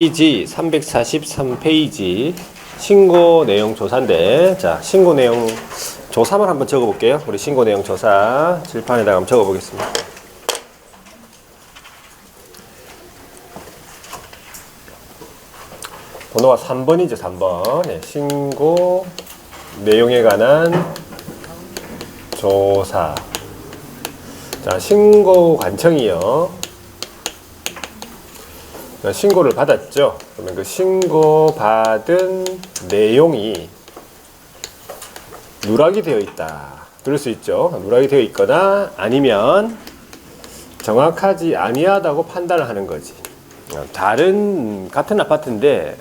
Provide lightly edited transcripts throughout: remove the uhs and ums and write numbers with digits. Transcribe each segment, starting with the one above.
페이지 343페이지 신고 내용 조사인데, 자, 신고 내용 조사만 한번 적어 볼게요. 우리 신고 내용 조사 칠판에다가 한번 적어 보겠습니다. 번호가 3번이죠. 3번. 네, 신고 내용에 관한 조사. 자, 신고 관청이요. 신고를 받았죠. 그러면 그 신고받은 내용이 누락이 되어 있다. 그럴 수 있죠. 누락이 되어 있거나 아니면 정확하지 아니하다고 판단을 하는 거지. 같은 아파트인데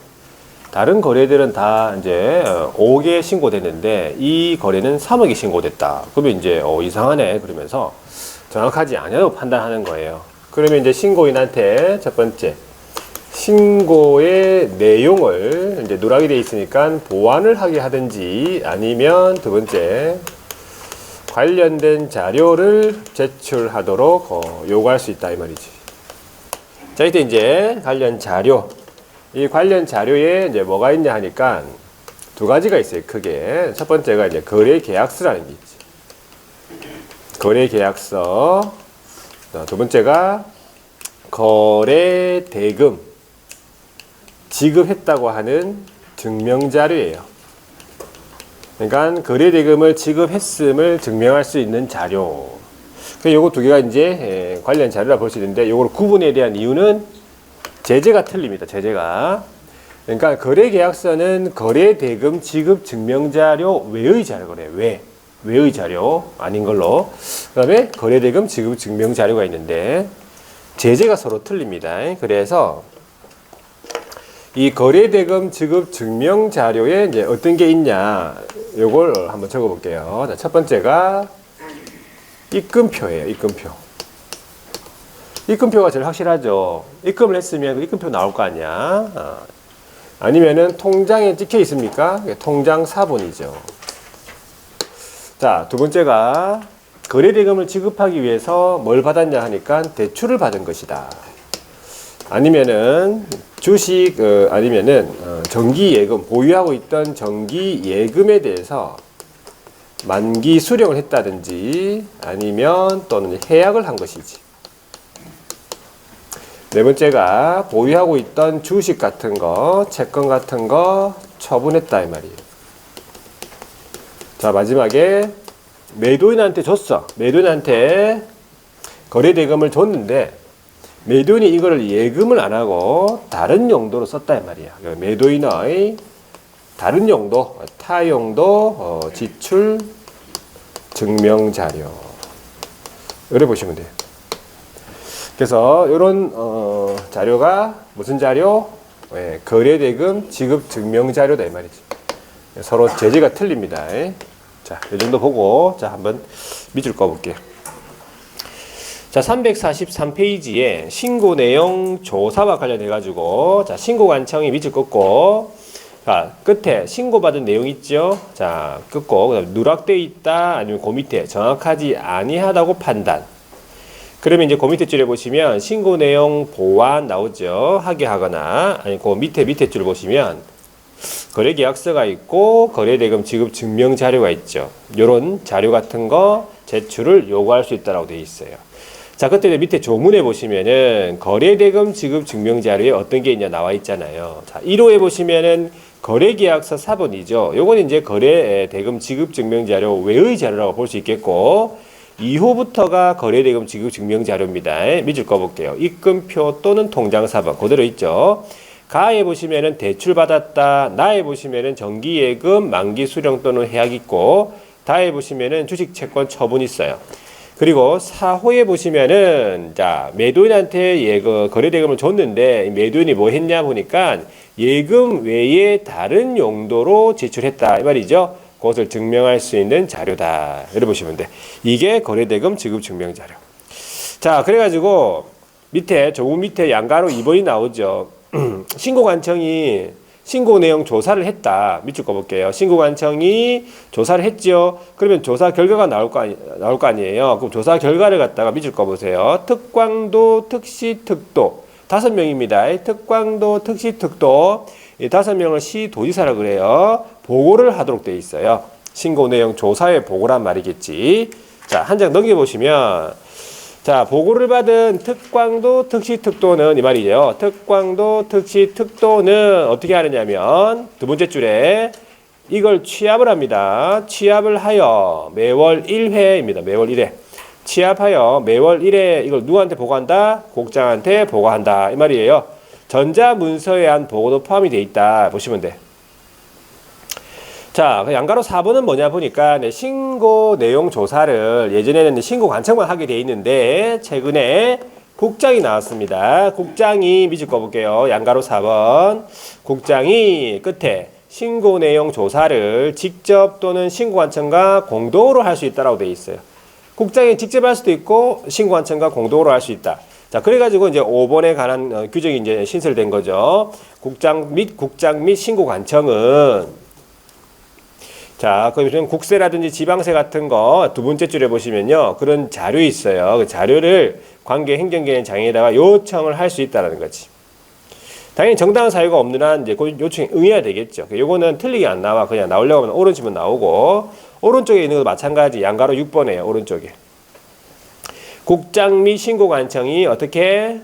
다른 거래들은 다 이제 5개 신고됐는데 이 거래는 3억이 신고됐다. 그러면 이제 이상하네. 그러면서 정확하지 아니하다고 판단하는 거예요. 그러면 이제 신고인한테 첫 번째 신고의 내용을 이제 누락이 되어 있으니까 보완을 하게 하든지 아니면 두 번째 관련된 자료를 제출하도록 요구할 수 있다 이 말이지. 자, 이때 이제 관련 자료, 이 관련 자료에 이제 뭐가 있냐 하니까 두 가지가 있어요. 크게 첫 번째가 이제 거래 계약서라는 게 있지. 거래 계약서. 두 번째가 거래 대금 지급했다고 하는 증명자료예요. 그러니까 거래대금을 지급했음을 증명할 수 있는 자료. 요거 두 개가 이제 관련 자료라 볼 수 있는데 요걸 구분에 대한 이유는 제재가 틀립니다. 제재가. 그러니까 거래계약서는 거래대금 지급 증명자료 외의 자료래. 외의 자료 아닌 걸로. 그 다음에 거래대금 지급 증명자료가 있는데 제재가 서로 틀립니다. 그래서 이 거래대금 지급 증명 자료에 이제 어떤 게 있냐, 요걸 한번 적어 볼게요. 자, 첫 번째가 입금표예요. 입금표. 입금표가 제일 확실하죠. 입금을 했으면 그 입금표 나올 거 아니야. 아니면은 통장에 찍혀 있습니까? 통장 사본이죠. 자, 두 번째가 거래대금을 지급하기 위해서 뭘 받았냐 하니까 대출을 받은 것이다. 아니면은 주식, 아니면은 정기예금, 보유하고 있던 정기예금에 대해서 만기 수령을 했다든지 아니면 또는 해약을 한 것이지. 네 번째가 보유하고 있던 주식 같은 거, 채권 같은 거 처분했다 이 말이에요. 자, 마지막에 매도인한테 줬어. 매도인한테 거래대금을 줬는데 매도인이 이거를 예금을 안 하고 다른 용도로 썼다 이 말이야. 매도인의 다른 용도, 타용도 지출 증명 자료. 이래 보시면 돼요. 그래서 이런 자료가 무슨 자료? 거래대금 지급 증명 자료다 이 말이지. 서로 제재가 틀립니다. 자, 이 정도 보고 자 한번 밑줄 꺼볼게요. 자, 343페이지에 신고 내용 조사와 관련해 가지고 자, 신고 관청이 밑을 긋고 자, 끝에 신고받은 내용 있죠? 자, 긋고 그다음에 누락되어 있다 아니면 그 밑에 정확하지 아니하다고 판단. 그러면 이제 그 밑에 줄에 보시면 신고 내용 보완 나오죠? 하게 하거나 아니 그 밑에 줄 보시면 거래계약서가 있고 거래대금 지급 증명 자료가 있죠. 요런 자료 같은 거 제출을 요구할 수 있다라고 되어 있어요. 자, 그때 밑에 조문에 보시면은 거래대금 지급 증명 자료에 어떤 게 있냐 나와 있잖아요. 자, 1호에 보시면은 거래계약서 사본이죠. 요건 이제 거래대금 지급 증명 자료 외의 자료라고 볼 수 있겠고 2호부터가 거래대금 지급 증명 자료입니다. 밑줄 꺼볼게요. 입금표 또는 통장 사본 그대로 있죠. 가에 보시면은 대출 받았다. 나에 보시면은 정기예금 만기 수령 또는 해약 있고 다에 보시면은 주식 채권 처분 있어요. 그리고 4호에 보시면은 자, 매도인한테 거래대금을 줬는데 매도인이 뭐 했냐 보니까 예금 외에 다른 용도로 지출했다 이 말이죠. 그것을 증명할 수 있는 자료다. 이렇게 보시면 돼. 이게 거래대금 지급 증명 자료. 자, 그래가지고 밑에 조금 밑에 양가로 2번이 나오죠. 신고관청이 신고 내용 조사를 했다. 밑줄 꺼볼게요. 신고관청이 조사를 했죠. 그러면 조사 결과가 나올 거 아니에요. 그럼 조사 결과를 갖다가 밑줄 꺼보세요. 특광도, 특시, 특도 5명입니다. 특광도, 특시특도 이 5명을 시도지사라 그래요. 보고를 하도록 되어 있어요. 신고 내용 조사에 보고란 말이겠지. 자, 한 장 넘겨보시면 자, 보고를 받은 특광도, 특시특도는 이 말이죠. 특광도, 특시특도는 어떻게 하느냐면 두 번째 줄에 이걸 취합을 합니다. 취합을 하여 매월 1회입니다. 매월 1회. 취합하여 매월 1회 이걸 누구한테 보고한다? 국장한테 보고한다. 이 말이에요. 전자문서에 한 보고도 포함이 되어 있다. 보시면 돼. 자, 양가로 4번은 뭐냐 보니까 신고 내용 조사를 예전에는 신고 관청만 하게 돼 있는데 최근에 국장이 나왔습니다. 국장이 밑줄 꺼볼게요. 양가로 4번. 국장이 끝에 신고 내용 조사를 직접 또는 신고관청과 공동으로 할 수 있다라고 되어 있어요. 국장이 직접 할 수도 있고 신고관청과 공동으로 할 수 있다. 자, 그래가지고 이제 5번에 관한 규정이 이제 신설된 거죠. 국장 및 신고관청은 자, 그러면 국세라든지 지방세 같은 거 두 번째 줄에 보시면요. 그런 자료 있어요. 그 자료를 관계 행정기관 장에다가 요청을 할 수 있다라는 거지. 당연히 정당한 사유가 없는 한 이제 그 요청에 응해야 되겠죠. 요거는 틀리게 안 나와. 그냥 나오려고 하면 오른 치면 나오고 오른쪽에 있는 것도 마찬가지. 양가로 6번이에요. 오른쪽에. 국장 및 신고관청이 어떻게?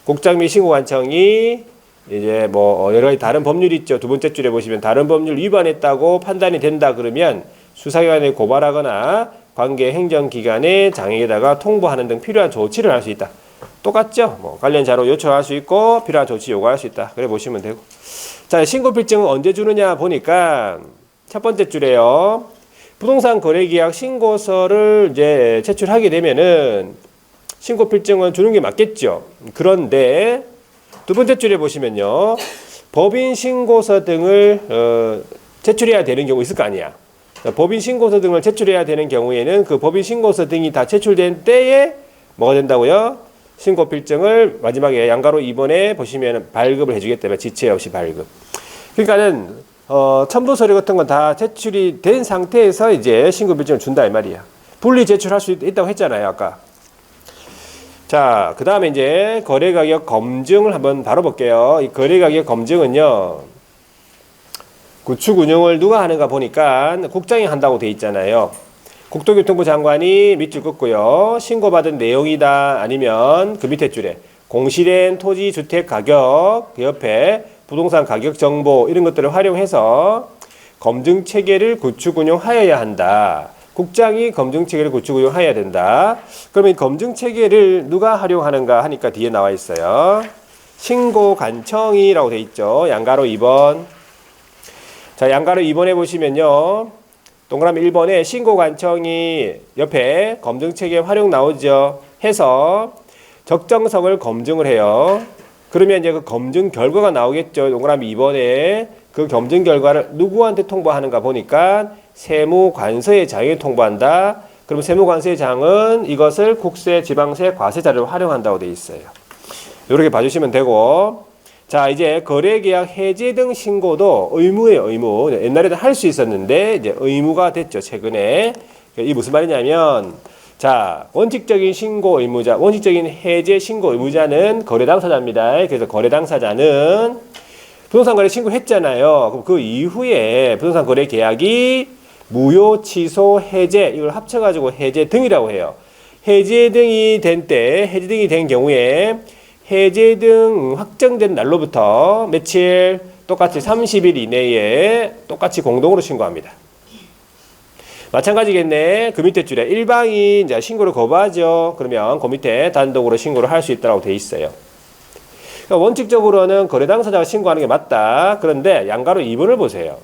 국장 및 신고관청이 이제 뭐 여러 가지 다른 법률이 있죠. 두 번째 줄에 보시면 다른 법률 위반했다고 판단이 된다 그러면 수사기관에 고발하거나 관계 행정기관의 장에다가 통보하는 등 필요한 조치를 할 수 있다. 똑같죠? 뭐 관련 자료 요청할 수 있고 필요한 조치 요구할 수 있다. 그래 보시면 되고. 자, 신고필증은 언제 주느냐 보니까 첫 번째 줄에요. 부동산 거래계약 신고서를 이제 제출하게 되면은 신고필증은 주는 게 맞겠죠. 그런데 두 번째 줄에 보시면요. 법인 신고서 등을 제출해야 되는 경우 있을 거 아니야. 법인 신고서 등을 제출해야 되는 경우에는 그 법인 신고서 등이 다 제출된 때에 뭐가 된다고요? 신고필증을 마지막에 양가로 2번에 보시면 발급을 해주겠다면 지체 없이 발급. 그러니까는 첨부 서류 같은 건 다 제출이 된 상태에서 이제 신고필증을 준다 이 말이야. 분리 제출할 수 있다고 했잖아요 아까. 자, 그 다음에 이제 거래가격 검증을 한번 다뤄볼게요. 이 거래가격 검증은요, 구축 운영을 누가 하는가 보니까 국장이 한다고 돼 있잖아요. 국토교통부 장관이 밑줄 긋고요. 신고받은 내용이다 아니면 그 밑에 줄에 공시된 토지 주택 가격 그 옆에 부동산 가격 정보 이런 것들을 활용해서 검증 체계를 구축 운영하여야 한다. 국장이 검증 체계를 구축 운영해야 된다. 그러면 이 검증 체계를 누가 활용하는가 하니까 뒤에 나와 있어요. 신고관청이라고 돼 있죠. 양가로 2번. 자, 양가로 2번에 보시면요. 동그라미 1번에 신고관청이 옆에 검증 체계 활용 나오죠. 해서 적정성을 검증을 해요. 그러면 이제 그 검증 결과가 나오겠죠. 동그라미 2번에 그 검증 결과를 누구한테 통보하는가 보니까 세무관서의 장에 통보한다. 그럼 세무관서의 장은 이것을 국세, 지방세, 과세 자료를 활용한다고 되어 있어요. 이렇게 봐주시면 되고, 자 이제 거래계약 해지 등 신고도 의무예요. 의무. 옛날에는 할 수 있었는데 이제 의무가 됐죠. 최근에. 이 무슨 말이냐면, 자 원칙적인 신고 의무자, 원칙적인 해제 신고 의무자는 거래 당사자입니다. 그래서 거래 당사자는 부동산 거래 신고했잖아요. 그럼 그 이후에 부동산 거래 계약이 무효, 취소, 해제 이걸 합쳐가지고 해제 등이라고 해요. 해제 등이 된 때, 해제 등이 된 경우에 해제 등 확정된 날로부터 며칠 똑같이 30일 이내에 똑같이 공동으로 신고합니다. 마찬가지겠네. 그 밑에 줄에 일방이 이제 신고를 거부하죠. 그러면 그 밑에 단독으로 신고를 할 수 있다고 돼 있어요. 그러니까 원칙적으로는 거래 당사자가 신고하는 게 맞다. 그런데 양가로 2번을 보세요.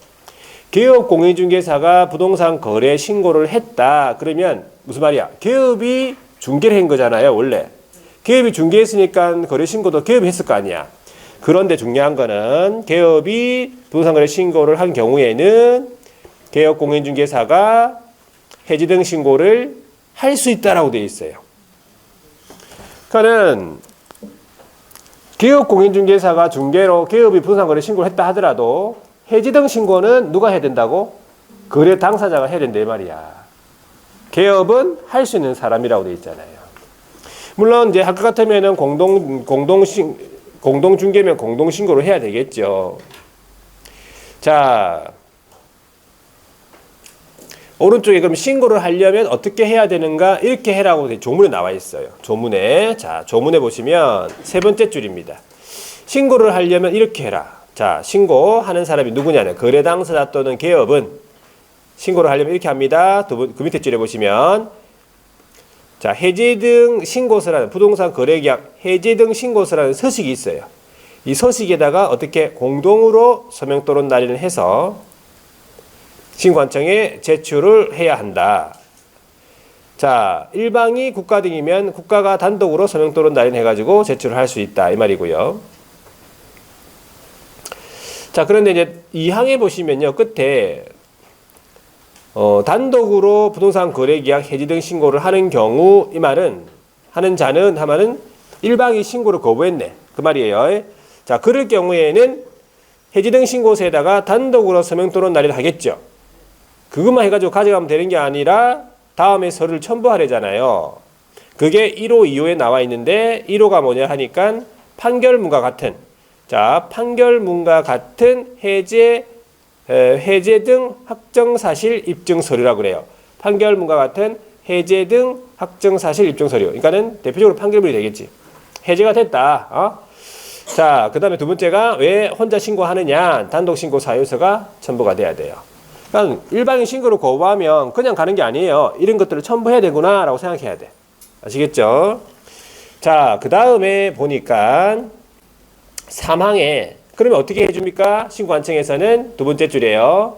개업 공인중개사가 부동산 거래 신고를 했다. 그러면 무슨 말이야? 개업이 중개를 한 거잖아요, 원래. 개업이 중개했으니까 거래 신고도 개업이 했을 거 아니야. 그런데 중요한 거는 개업이 부동산 거래 신고를 한 경우에는 개업 공인중개사가 해지 등 신고를 할 수 있다라고 되어 있어요. 그러니까는 개업 공인중개사가 중개로 개업이 부동산 거래 신고를 했다 하더라도 해지 등 신고는 누가 해야 된다고? 거래 당사자가 해야 된다 이 말이야. 개업은 할 수 있는 사람이라고 되어 있잖아요. 물론 이제 할 것 같으면은 공동 중개면 공동 신고를 해야 되겠죠. 자, 오른쪽에 그럼 신고를 하려면 어떻게 해야 되는가? 이렇게 해라고 조문에 나와 있어요. 조문에. 자, 조문에 보시면 세 번째 줄입니다. 신고를 하려면 이렇게 해라. 자, 신고하는 사람이 누구냐면 거래 당사자 또는 개업은 신고를 하려면 이렇게 합니다. 그 밑에 줄에 보시면 자, 해제 등 신고서라는 부동산 거래 계약 해제 등 신고서라는 서식이 있어요. 이 서식에다가 어떻게 공동으로 서명 또는 날인을 해서 신고한청에 제출을 해야 한다. 자, 일방이 국가 등이면 국가가 단독으로 서명 또는 날인해가지고 제출을 할 수 있다. 이 말이고요. 자, 그런데 이제 2항에 보시면요. 끝에 단독으로 부동산 거래 계약 해지 등 신고를 하는 경우 이 말은 하는 자는 하면은 일방이 신고를 거부했네. 그 말이에요. 자, 그럴 경우에는 해지 등 신고서에다가 단독으로 서명 또는 날인을 하겠죠. 그것만 해가지고 가져가면 되는 게 아니라 다음에 서류를 첨부하려잖아요. 그게 1호, 2호에 나와 있는데 1호가 뭐냐 하니까 판결문과 같은 자, 판결문과 같은 해제 등 확정사실 입증서류라고 그래요. 판결문과 같은 해제 등 확정사실 입증서류. 그러니까는 대표적으로 판결문이 되겠지. 해제가 됐다. 자, 그 다음에 두 번째가 왜 혼자 신고하느냐. 단독신고 사유서가 첨부가 돼야 돼요. 그러니까 일방인 신고를 거부하면 그냥 가는 게 아니에요. 이런 것들을 첨부해야 되구나 라고 생각해야 돼. 아시겠죠? 자, 그 다음에 보니까 3항에 그러면 어떻게 해줍니까? 신고한청에서는 두 번째 줄이에요.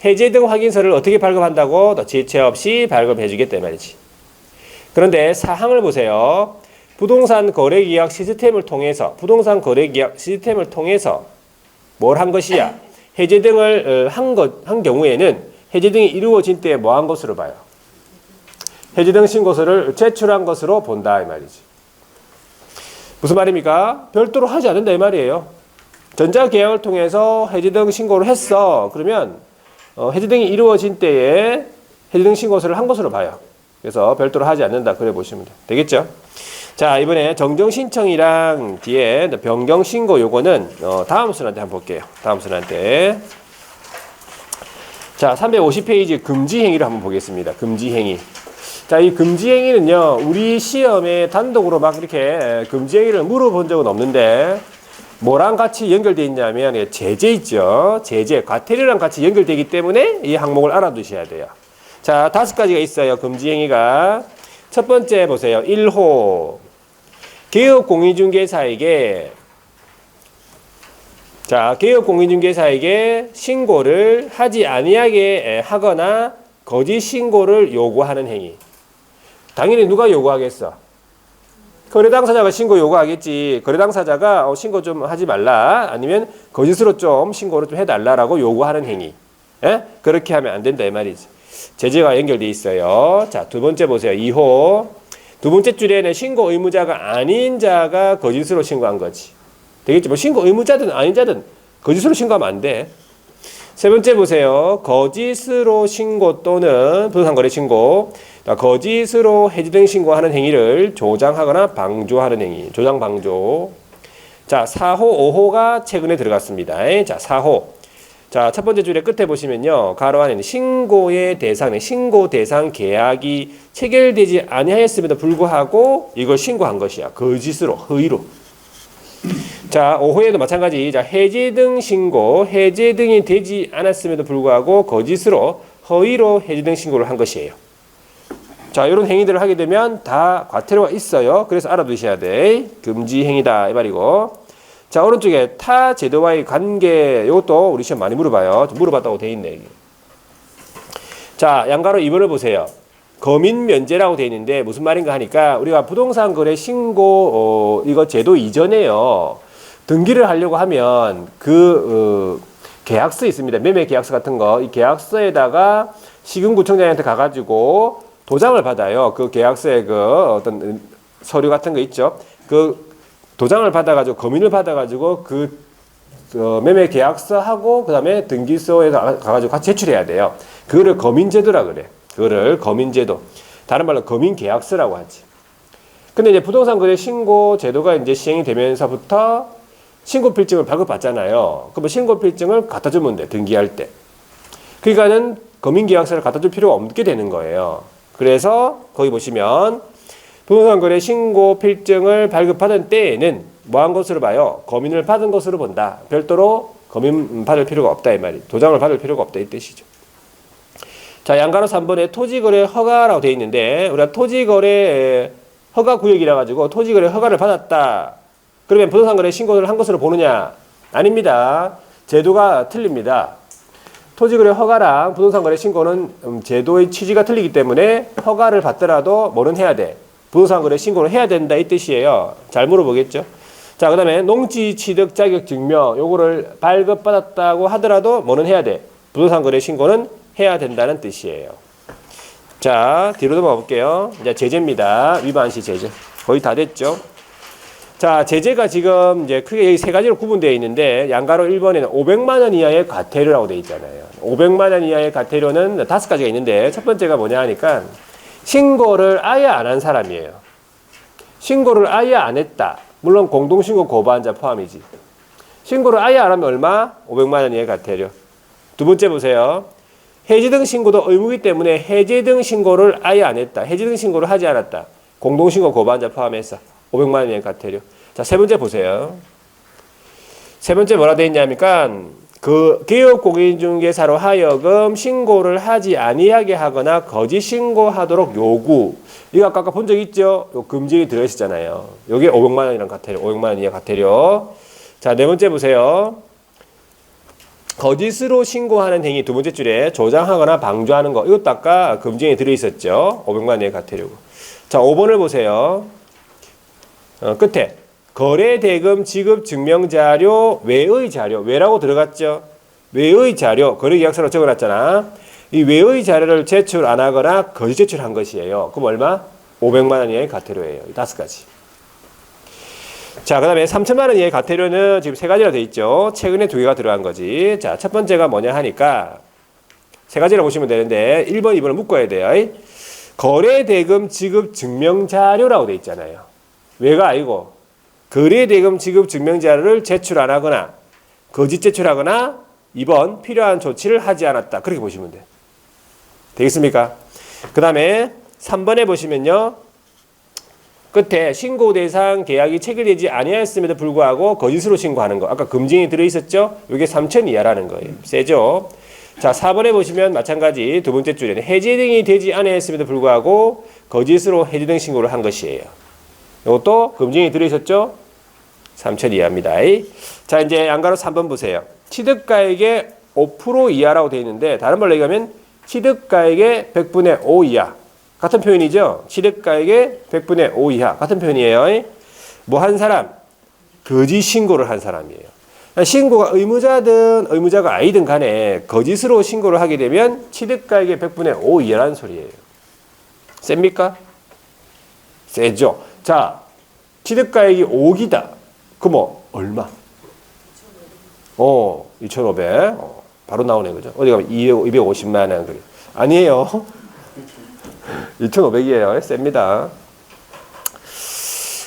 해제 등 확인서를 어떻게 발급한다고? 너 지체 없이 발급해주겠다 이 말이지. 그런데 4항을 보세요. 부동산 거래계약 시스템을 통해서 뭘 한 것이야? 해제 등을 한 경우에는 해제 등이 이루어진 때에 뭐 한 것으로 봐요? 해제 등 신고서를 제출한 것으로 본다 이 말이지. 무슨 말입니까? 별도로 하지 않는다 이 말이에요. 전자계약을 통해서 해지 등 신고를 했어. 그러면 해지 등이 이루어진 때에 해지 등 신고서를 한 것으로 봐요. 그래서 별도로 하지 않는다. 그래 보시면 되겠죠? 자, 이번에 정정신청이랑 뒤에 변경신고 요거는 다음 순한테 한번 볼게요. 다음 순한테. 자, 350페이지 금지행위를 한번 보겠습니다. 금지행위. 자, 이 금지행위는요, 우리 시험에 단독으로 막 이렇게 금지행위를 물어본 적은 없는데, 뭐랑 같이 연결되어 있냐면, 제재 있죠. 제재, 과태료랑 같이 연결되기 때문에 이 항목을 알아두셔야 돼요. 자, 5가지가 있어요. 금지행위가. 첫 번째 보세요. 1호. 개업공인중개사에게 신고를 하지 아니하게 하거나 거짓 신고를 요구하는 행위. 당연히 누가 요구하겠어? 거래 당사자가 신고 요구하겠지. 거래 당사자가 신고 좀 하지 말라. 아니면 거짓으로 좀 신고를 좀 해달라라고 요구하는 행위. 예? 그렇게 하면 안 된다 이 말이지. 제재가 연결돼 있어요. 자, 두 번째 보세요. 2호. 두 번째 줄에는 신고 의무자가 아닌 자가 거짓으로 신고한 거지. 되겠지? 뭐 신고 의무자든 아닌 자든 거짓으로 신고하면 안 돼. 세 번째 보세요. 거짓으로 신고 또는 부동산거래 신고. 거짓으로 해지 등 신고하는 행위를 조장하거나 방조하는 행위. 조장 방조. 자, 4호, 5호가 최근에 들어갔습니다. 자, 4호. 자, 첫 번째 줄에 끝에 보시면요. 가로 안에는 신고 대상 계약이 체결되지 아니하였음에도 불구하고 이걸 신고한 것이야. 거짓으로, 허위로. 자, 5호에도 마찬가지. 자, 해제 등 신고, 해제 등이 되지 않았음에도 불구하고 거짓으로, 허위로 해제 등 신고를 한 것이에요. 자, 이런 행위들을 하게 되면 다 과태료가 있어요. 그래서 알아두셔야 돼. 금지 행위다 이 말이고. 자, 오른쪽에 타 제도와의 관계, 이것도 우리 시험 많이 물어봐요. 좀 물어봤다고 돼 있네. 이게. 자, 양가로 2번을 보세요. 거민 면제라고 돼 있는데 무슨 말인가 하니까 우리가 부동산 거래 신고 이거 제도 이전에요. 등기를 하려고 하면 계약서 있습니다. 매매 계약서 같은 거. 이 계약서에다가 시군구청장한테 가가지고 도장을 받아요. 그 계약서에 어떤 서류 같은 거 있죠. 그 도장을 받아가지고 거민을 받아가지고 매매 계약서하고 그 다음에 등기소에 가가지고 같이 제출해야 돼요. 그거를 거민제도라 그래. 그거를 거민제도. 다른 말로 거민계약서라고 하지. 근데 이제 부동산 거래 신고 제도가 이제 시행이 되면서부터 신고 필증을 발급받잖아요. 그러면 신고 필증을 갖다 주면 돼, 등기할 때. 그러니까는 검인계약서를 갖다 줄 필요가 없게 되는 거예요. 그래서 거기 보시면 부동산 거래 신고 필증을 발급받은 때에는 뭐 한 것으로 봐요? 검인을 받은 것으로 본다. 별도로 검인 받을 필요가 없다 이 말이. 도장을 받을 필요가 없다 이 뜻이죠. 자, 양가로 3번에 토지거래 허가라고 되어 있는데 우리가 토지거래 허가 구역이라 가지고 토지거래 허가를 받았다. 그러면 부동산 거래 신고를 한 것으로 보느냐? 아닙니다. 제도가 틀립니다. 토지거래 허가랑 부동산 거래 신고는 제도의 취지가 틀리기 때문에 허가를 받더라도 뭐는 해야 돼? 부동산 거래 신고를 해야 된다 이 뜻이에요. 잘 물어보겠죠? 자, 그 다음에 농지 취득 자격 증명 요거를 발급받았다고 하더라도 뭐는 해야 돼? 부동산 거래 신고는 해야 된다는 뜻이에요. 자, 뒤로 넘어가 볼게요. 이제 제재입니다. 위반시 제재. 거의 다 됐죠? 자, 제재가 지금 이제 크게 여기 세 가지로 구분되어 있는데 양가로 1번에는 500만 원 이하의 과태료라고 되어 있잖아요. 500만 원 이하의 과태료는 5가지가 있는데 첫 번째가 뭐냐 하니까 신고를 아예 안 한 사람이에요. 신고를 아예 안 했다. 물론 공동신고 거부한 자 포함이지. 신고를 아예 안 하면 얼마? 500만 원 이하의 과태료. 두 번째 보세요. 해지 등 신고도 의무이기 때문에 해지 등 신고를 아예 안 했다. 해지 등 신고를 하지 않았다. 공동신고 거부한 자 포함해서 500만 원 이하의 과태료. 자, 세 번째 보세요. 세 번째 뭐라 되어 있냐니까 그 개업공인중개사로 하여금 신고를 하지 아니하게 하거나 거짓 신고하도록 요구. 이거 아까 본 적 있죠? 요 금징이 들어있었잖아요. 요게 500만 원이란 과태료. 500만 원 이하 과태료. 자, 네 번째 보세요. 거짓으로 신고하는 행위 두 번째 줄에 조장하거나 방조하는 거. 이것도 아까 금징에 들어있었죠? 500만 원 이하 과태료고. 자, 5번을 보세요. 끝에 거래대금 지급 증명자료 외의 자료 외라고 들어갔죠. 외의 자료 거래계약서로 적어놨잖아. 이 외의 자료를 제출 안 하거나 거짓 제출한 것이에요. 그럼 얼마? 500만 원 이하의 과태료예요. 이 5가지. 자, 그 다음에 3천만 원 이하의 과태료는 지금 3가지로 되어 있죠. 최근에 2개가 들어간 거지. 자, 첫 번째가 뭐냐 하니까 3가지라고 보시면 되는데 1번, 2번을 묶어야 돼요. 거래대금 지급 증명자료라고 되어 있잖아요. 왜가 아니고 거래대금 지급 증명자료를 제출 안 하거나 거짓 제출하거나 2번 필요한 조치를 하지 않았다. 그렇게 보시면 돼요. 되겠습니까? 그 다음에 3번에 보시면요. 끝에 신고 대상 계약이 체결되지 아니하였음에도 불구하고 거짓으로 신고하는 거. 아까 금징이 들어있었죠? 이게 3천 이하라는 거예요. 세죠? 자, 4번에 보시면 마찬가지 두 번째 줄에는 해지 등이 되지 아니하였음에도 불구하고 거짓으로 해지 등 신고를 한 것이에요. 이것도 금징이 들어있었죠? 3천 이하입니다. 자, 이제 양가로 3번 보세요. 취득가액의 5% 이하라고 되어 있는데 다른 말로 얘기하면 취득가액의 100분의 5 이하. 같은 표현이죠? 취득가액의 100분의 5 이하. 같은 표현이에요. 뭐 한 사람? 거짓 신고를 한 사람이에요. 신고가 의무자든 의무자가 아니든 간에 거짓으로 신고를 하게 되면 취득가액의 100분의 5 이하라는 소리예요. 셉니까? 세죠? 자, 취득가액이 5억이다. 그럼 뭐 얼마? 2,500. 바로 나오네, 그죠? 어디 가면 250만 원. 그래. 아니에요. 2,500이에요. 셉니다.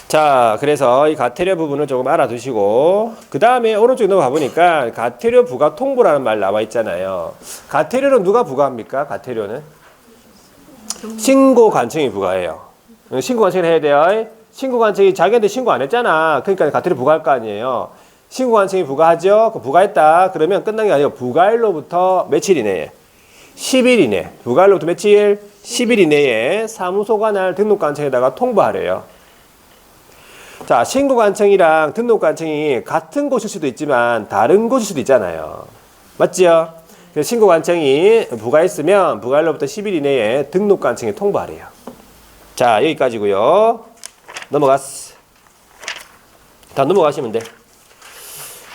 자, 그래서 이 과태료 부분을 조금 알아두시고, 그 다음에 오른쪽에 넘어가 보니까 과태료 부과 통보라는 말 나와 있잖아요. 과태료는 누가 부과합니까? 과태료는? 신고관청이 부과해요. 신고관청을 해야 돼요. 신고관청이 자기한테 신고 안 했잖아. 그러니까 과태료 부과할 거 아니에요. 신고관청이 부과하죠. 부과했다. 그러면 끝난 게 아니고 부과일로부터 며칠 이내에? 10일 이내. 부과일로부터 며칠? 10일 이내에 사무소관할 등록관청에다가 통보하래요. 자, 신고관청이랑 등록관청이 같은 곳일 수도 있지만 다른 곳일 수도 있잖아요. 맞지요? 그래서 신고관청이 부과했으면 부과일로부터 10일 이내에 등록관청에 통보하래요. 자, 여기까지고요. 넘어갔어. 다 넘어가시면 돼.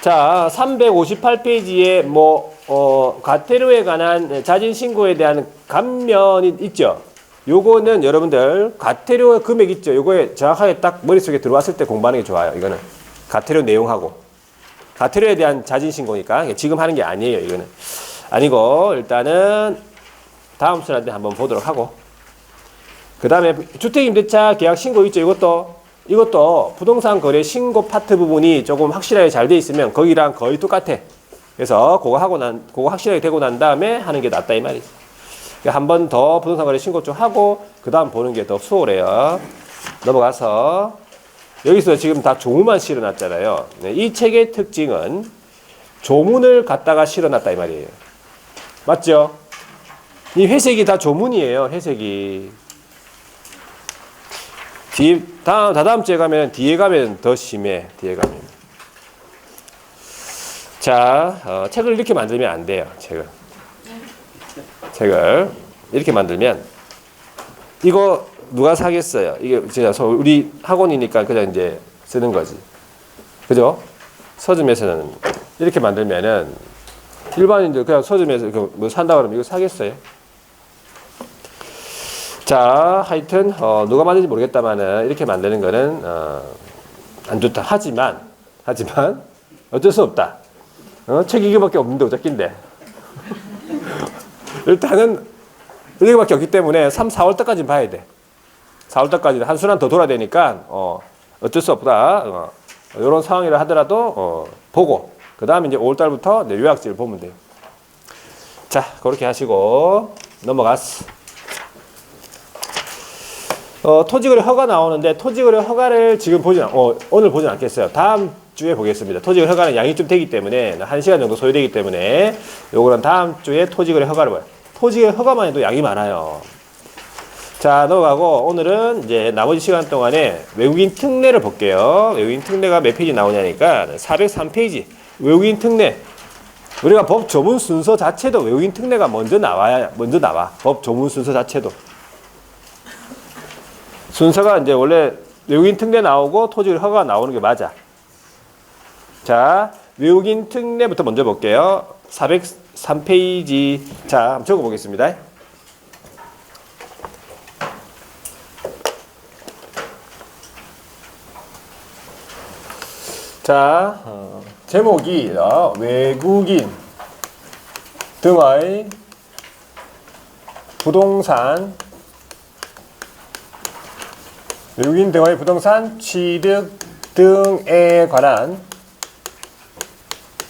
자, 358페이지에 과태료에 관한 자진 신고에 대한 감면이 있죠. 요거는 여러분들 과태료 금액 있죠. 요거에 정확하게 딱 머릿속에 들어왔을 때 공부하는 게 좋아요. 이거는 과태료 내용하고 과태료에 대한 자진 신고니까 지금 하는 게 아니에요. 이거는 아니고 일단은 다음 순한테 한번 보도록 하고 그 다음에 주택임대차 계약 신고 있죠. 이것도 이것도 부동산 거래 신고 파트 부분이 조금 확실하게 잘 돼 있으면 거기랑 거의 똑같아. 그래서 그거 확실하게 되고 난 다음에 하는 게 낫다 이 말이지. 한 번 더 부동산 거래 신고 좀 하고 그 다음 보는 게 더 수월해요. 넘어가서 여기서 지금 다 조문만 실어놨잖아요. 네, 이 책의 특징은 조문을 갖다가 실어놨다 이 말이에요. 맞죠? 이 회색이 다 조문이에요. 회색이. 다다음 주에 가면 뒤에 가면 더 심해. 뒤에 가면. 자, 책을 이렇게 만들면 안 돼요. 책을 이렇게 만들면 이거 누가 사겠어요? 이게 진짜 우리 학원이니까 그냥 이제 쓰는 거지. 그죠? 서점에서는 이렇게 만들면은 일반인들 그냥 서점에서 뭐 산다 그러면 이거 사겠어요? 자, 하여튼 누가 만든지 모르겠다마는 이렇게 만드는 거는 안 좋다. 하지만 어쩔 수 없다. 책 이게밖에 없는데 어차피인데. 일단은 이게밖에 없기 때문에 3, 4월 달까지는 봐야 돼. 4월 달까지는 한 순환 더 돌아야 되니까 어쩔 수 없다. 이런 상황이라 하더라도 보고 그 다음에 이제 5월 달부터 요약지를 보면 돼요. 자, 그렇게 하시고 넘어갔어. 토지거래 허가 나오는데 토지거래 허가를 지금 오늘 보진 않겠어요. 다음 주에 보겠습니다. 토지거래 허가는 양이 좀 되기 때문에 1시간 정도 소요되기 때문에 요거는 다음 주에 토지거래 허가를 봐요. 토지거래 허가만 해도 양이 많아요. 자, 넘어가고 오늘은 이제 나머지 시간 동안에 외국인 특례를 볼게요. 외국인 특례가 몇 페이지 나오냐니까 403페이지. 외국인 특례. 우리가 법 조문 순서 자체도 외국인 특례가 먼저 나와. 법 조문 순서 자체도. 순서가 이제 원래 외국인 특례 나오고 토지거래 허가가 나오는 게 맞아. 자, 외국인 특례부터 먼저 볼게요. 403페이지. 자, 한번 적어보겠습니다. 자, 제목이 외국인 등의 부동산 취득 등에 관한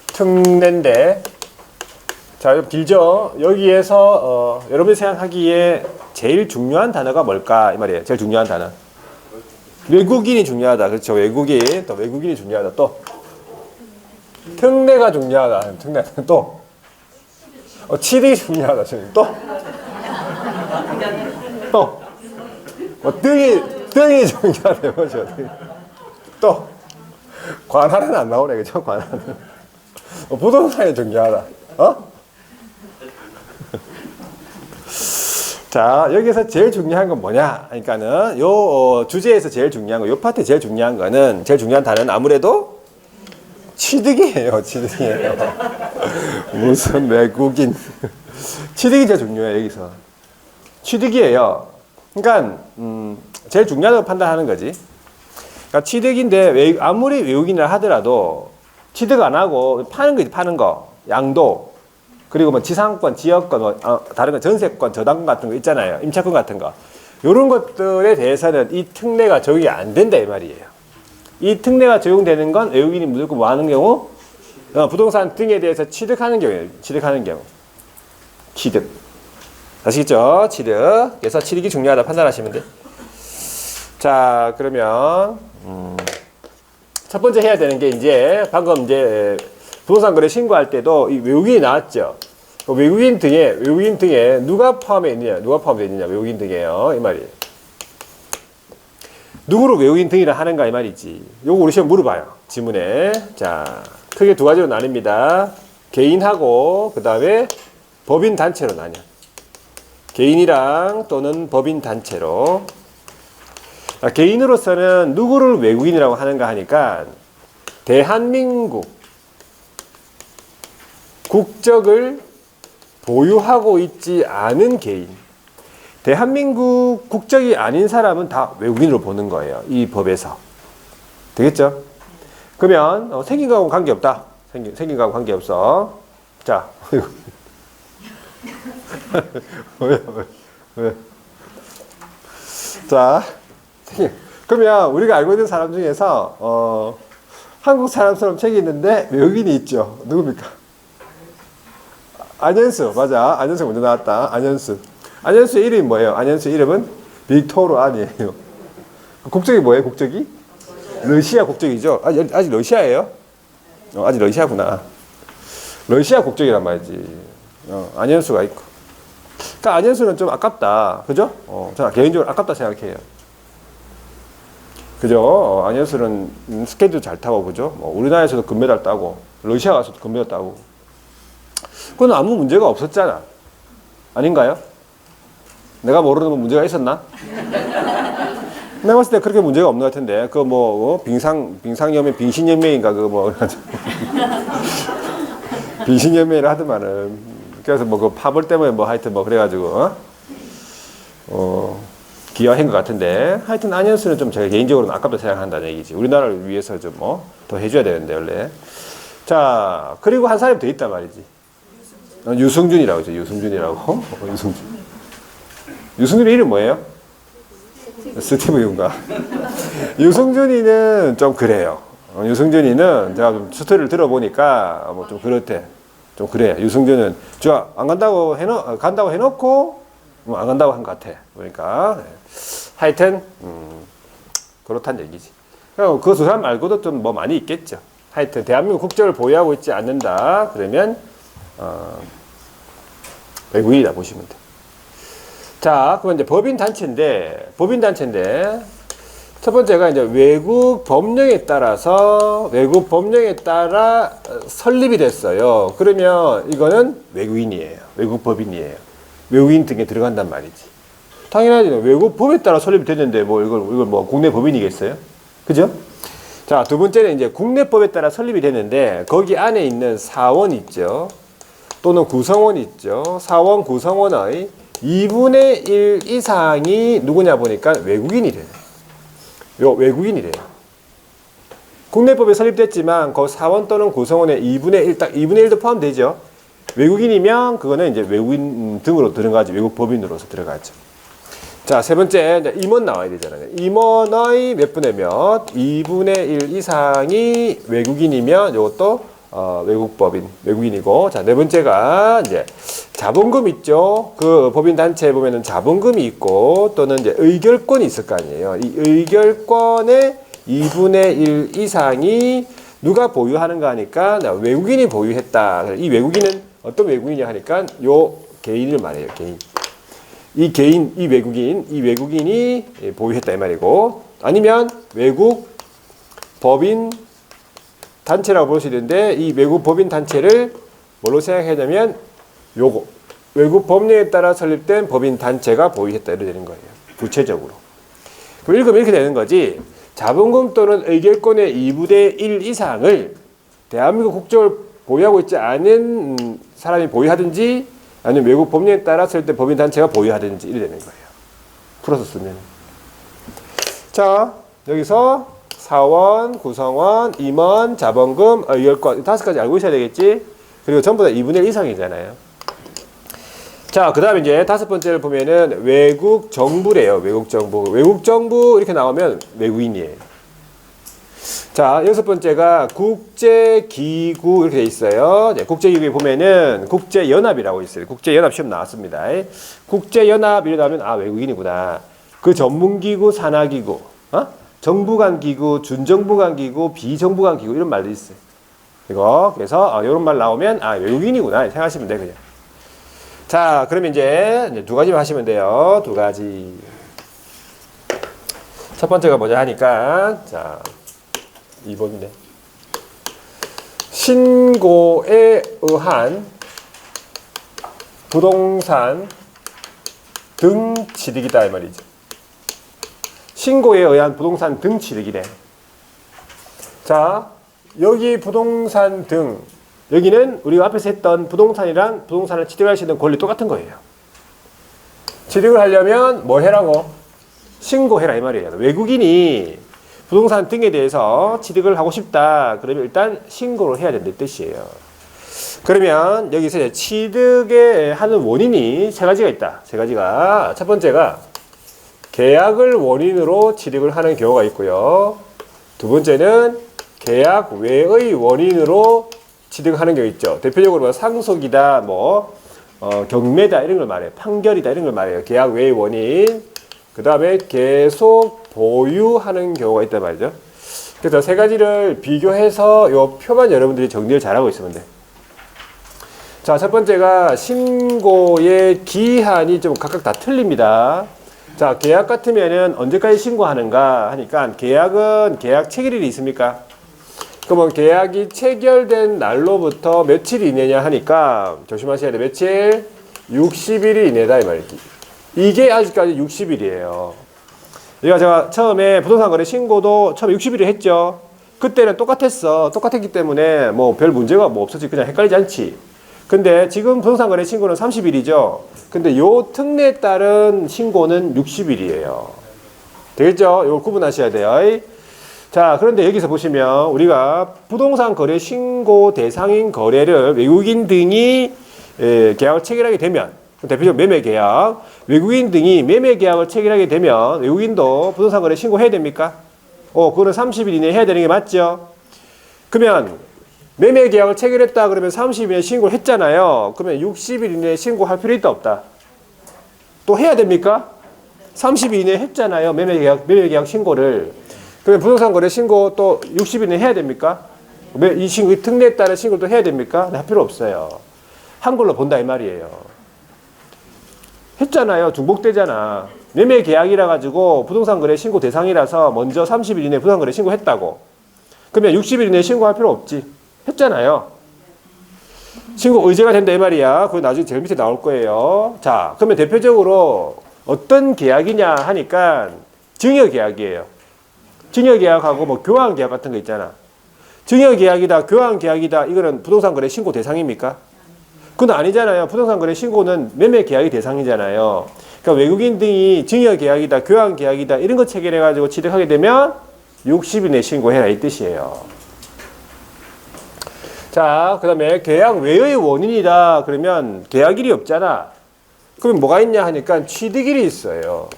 특례인데, 자, 길죠? 여기에서 여러분이 생각하기에 제일 중요한 단어가 뭘까? 이 말이에요. 제일 중요한 단어. 외국인이 중요하다. 그렇죠. 외국인이 중요하다. 또 특례가 중요하다. 또 취득이 중요하다. 또 등이 중요하다. 뭐죠? 또 관할은 안 나오네. 그죠? 관할은 부동산이 중요하다. 자, 여기서 제일 중요한 건 뭐냐? 그러니까는 요 주제에서 제일 중요한 거, 요 파트 제일 중요한 거는 제일 중요한 단어는 아무래도 취득이에요. 무슨 외국인 취득이 제일 중요해요. 여기서 취득이에요. 그러니까 제일 중요하다고 판단하는 거지. 그러니까 취득인데 아무리 외국인이라 하더라도 취득 안 하고 파는 거지. 파는 거 양도. 그리고 뭐 지상권, 지역권, 다른 거 전세권, 저당권 같은 거 있잖아요. 임차권 같은 거. 이런 것들에 대해서는 이 특례가 적용이 안 된다 이 말이에요. 이 특례가 적용되는 건 외국인이 무조건 뭐 하는 경우? 부동산 등에 대해서 취득하는 경우예요. 취득. 아시겠죠? 취득. 그래서 취득이 중요하다 판단하시면 돼. 자, 그러면 첫 번째 해야 되는 게 이제 방금 이제 부동산 거래 신고할 때도 이 외국인이 나왔죠. 외국인 등에 누가 포함되어 있느냐, 외국인 등에요. 이 말이에요. 누구를 외국인 등이라 하는가 이 말이지. 요거 우리 시험 물어봐요. 지문에. 자, 크게 두 가지로 나뉩니다. 개인하고 그 다음에 법인 단체로 나뉘어. 개인이랑 또는 법인 단체로. 개인으로서는 누구를 외국인이라고 하는가 하니까 대한민국 국적을 보유하고 있지 않은 개인. 대한민국 국적이 아닌 사람은 다 외국인으로 보는 거예요. 이 법에서. 되겠죠? 그러면 생긴 거하고는 관계없다. 생긴 거하고 관계없어. 자. 왜? 자. 그러면 우리가 알고 있는 사람 중에서 한국 사람처럼 책이 있는데 외국인이 있죠. 누굽니까? 안현수. 맞아. 안현수 먼저 나왔다. 안현수. 안현수의 이름이 뭐예요? 안현수 이름은 빅토르 안이에요. 국적이 뭐예요? 국적이? 러시아 국적이죠. 아직 러시아예요? 아직 러시아구나. 러시아 국적이란 말이지. 안현수가 있고. 그러니까 안현수는 좀 아깝다. 그죠? 저는 개인적으로 아깝다 생각해요. 그죠? 안현수는 스케이트 잘 타고, 그죠? 우리나라에서도 금메달 따고, 러시아 가서도 금메달 따고. 그건 아무 문제가 없었잖아. 아닌가요? 내가 모르는 건 문제가 있었나? 내가 봤을 때 그렇게 문제가 없는 것 같은데. 빙상연맹, 빙신연맹인가, 빙신연맹이라 하더만은. 그래서 그 파벌 때문에 하여튼 그래가지고, 기여한 것 같은데. 하여튼 안현수는 좀 제가 개인적으로는 아깝다 생각한다는 얘기지. 우리나라를 위해서 좀 더 해줘야 되는데, 원래. 자, 그리고 한 사람이 더 있단 말이지. 유승준이라고 있죠. 유승준이라고. 유승준. 유승준의 이름 뭐예요? 스티브 윤가. 유승준이는 좀 그래요. 유승준이는 제가 좀 스토리를 들어보니까 좀 그렇대. 좀 그래. 유승준은 제가 안 간다고 간다고 해놓고 안 간다고 한 것 같아. 그러니까 하여튼 그렇단 얘기지. 그 두 사람 말고도 좀 많이 있겠죠. 하여튼 대한민국 국적을 보유하고 있지 않는다. 그러면 외국인이다 보시면 돼. 자, 그럼 이제 법인 단체인데 첫 번째가 이제 외국 법령에 따라 설립이 됐어요. 그러면 이거는 외국인이에요. 외국 법인이에요. 외국인 등에 들어간단 말이지. 당연하지. 외국 법에 따라 설립이 됐는데 이걸 국내 법인이겠어요? 그죠? 자, 두 번째는 이제 국내법에 따라 설립이 됐는데 거기 안에 있는 사원 있죠. 또는 구성원 있죠. 사원, 구성원의 2분의 1 이상이 누구냐 보니까 외국인이래요. 외국인이래요. 국내법에 설립됐지만 그 사원 또는 구성원의 2분의 1, 딱 2분의 1도 포함되죠. 외국인이면 그거는 이제 외국인 등으로 들어가죠. 외국 법인으로서 들어가죠. 자, 세 번째, 이제 임원 나와야 되잖아요. 임원의 몇 분의 몇, 2분의 1 이상이 외국인이면 이것도 외국인이고. 자, 네 번째가 이제 자본금 있죠. 그 법인 단체에 보면은 자본금이 있고 또는 이제 의결권이 있을 거 아니에요. 이 의결권의 2분의 1 이상이 누가 보유하는가 하니까 외국인이 보유했다. 이 외국인은 어떤 외국인이냐 하니까 요 개인을 말해요. 개인. 이 외국인이 보유했다 이 말이고. 아니면 외국 법인 단체라고 볼 수 있는데 이 외국 법인 단체를 뭘로 생각하냐면 요거 외국 법령에 따라 설립된 법인 단체가 보유했다 이렇게 되는 거예요. 구체적으로. 그럼 읽으면 이렇게 되는 거지. 자본금 또는 의결권의 2분의 1 이상을 대한민국 국적을 보유하고 있지 않은 사람이 보유하든지 아니면 외국 법령에 따라 설립된 법인 단체가 보유하든지 이렇게 되는 거예요. 풀어서 쓰면. 자, 여기서 사원, 구성원, 임원, 자본금, 의결권 5가지 알고 있어야 되겠지? 그리고 전부 다 2분의 1 이상이잖아요. 자, 그 다음에 이제 5번째를 보면은 외국 정부래요. 외국 정부. 외국 정부 이렇게 나오면 외국인이에요. 자, 6번째가 국제기구 이렇게 돼 있어요. 네, 국제기구에 보면은 국제연합이라고 있어요. 국제연합 시험 나왔습니다. 국제연합 이러다 하면 외국인이구나. 그 전문기구, 산하기구, 정부 간 기구, 준정부 간 기구, 비정부 간 기구 이런 말도 있어요. 그래서 이런 말 나오면 외국인이구나 생각하시면 돼요. 그냥. 자, 그러면 이제 2가지만 하시면 돼요. 2가지. 첫 번째가 뭐냐 하니까 자 2번인데 신고에 의한 부동산 등 취득이다 이 말이죠. 신고에 의한 부동산 등 취득이래. 자, 여기 부동산 등 여기는 우리가 앞에서 했던 부동산이랑 부동산을 취득할 수 있는 권리 똑같은 거예요. 취득을 하려면 뭐 해라고? 신고해라 이 말이에요. 외국인이 부동산 등에 대해서 취득을 하고 싶다. 그러면 일단 신고를 해야 된다는 뜻이에요. 그러면 여기서 이제 취득에 하는 원인이 3가지가 있다. 3가지가 첫 번째가 계약을 원인으로 취득을 하는 경우가 있고요. 두 번째는 계약 외의 원인으로 취득하는 경우 있죠. 대표적으로 뭐 상속이다, 경매다 이런 걸 말해요. 판결이다 이런 걸 말해요. 계약 외의 원인. 그 다음에 계속 보유하는 경우가 있단 말이죠. 그래서 세 가지를 비교해서 이 표만 여러분들이 정리를 잘하고 있으면 돼. 자, 첫 번째가 신고의 기한이 좀 각각 다 틀립니다. 자, 계약 같으면은 언제까지 신고하는가 하니까 계약은 계약 체결일이 있습니까? 그러면 계약이 체결된 날로부터 며칠 이내냐 하니까 조심하셔야 돼. 며칠? 60일이 이내다 이 말이지. 이게 아직까지 60일이에요. 제가 처음에 부동산 거래 신고도 처음에 60일을 했죠. 그때는 똑같았어. 똑같았기 때문에 뭐 별 문제가 없었지. 그냥 헷갈리지 않지. 근데 지금 부동산 거래 신고는 30일이죠. 근데 요 특례에 따른 신고는 60일이에요. 되겠죠? 이걸 구분하셔야 돼요. 자, 그런데 여기서 보시면 우리가 부동산 거래 신고 대상인 거래를 외국인 등이 계약을 체결하게 되면, 대표적으로 매매 계약, 외국인 등이 매매 계약을 체결하게 되면 외국인도 부동산 거래 신고해야 됩니까? 그거는 30일 이내에 해야 되는 게 맞죠? 그러면 매매 계약을 체결했다 그러면 30일 이내에 신고를 했잖아요. 그러면 60일 이내에 신고할 필요 있다 없다? 또 해야 됩니까? 30일 이내에 했잖아요. 매매 계약 신고를. 그러면 부동산 거래 신고 또 60일 이내에 해야 됩니까? 이 특례에 따른 신고를 또 해야 됩니까? 할 필요 없어요. 한글로 본다 이 말이에요. 했잖아요. 중복되잖아. 매매 계약이라 가지고 부동산 거래 신고 대상이라서 먼저 30일 이내에 부동산 거래 신고했다고. 그러면 60일 이내에 신고할 필요 없지. 했잖아요. 신고 의제가 된다 이 말이야. 그거 나중에 제일 밑에 나올 거예요. 자, 그러면 대표적으로 어떤 계약이냐 하니까 증여계약이에요. 증여계약하고 뭐 교환계약 같은 거 있잖아. 증여계약이다, 교환계약이다, 이거는 부동산 거래 신고 대상입니까? 그건 아니잖아요. 부동산 거래 신고는 매매 계약이 대상이잖아요. 그러니까 외국인 등이 증여계약이다, 교환계약이다 이런 거 체결해가지고 취득하게 되면 60일 내 신고해라 이 뜻이에요. 자, 그 다음에 계약 외의 원인이다 그러면 계약일이 없잖아. 그러면 뭐가 있냐 하니까 취득일이 있어요.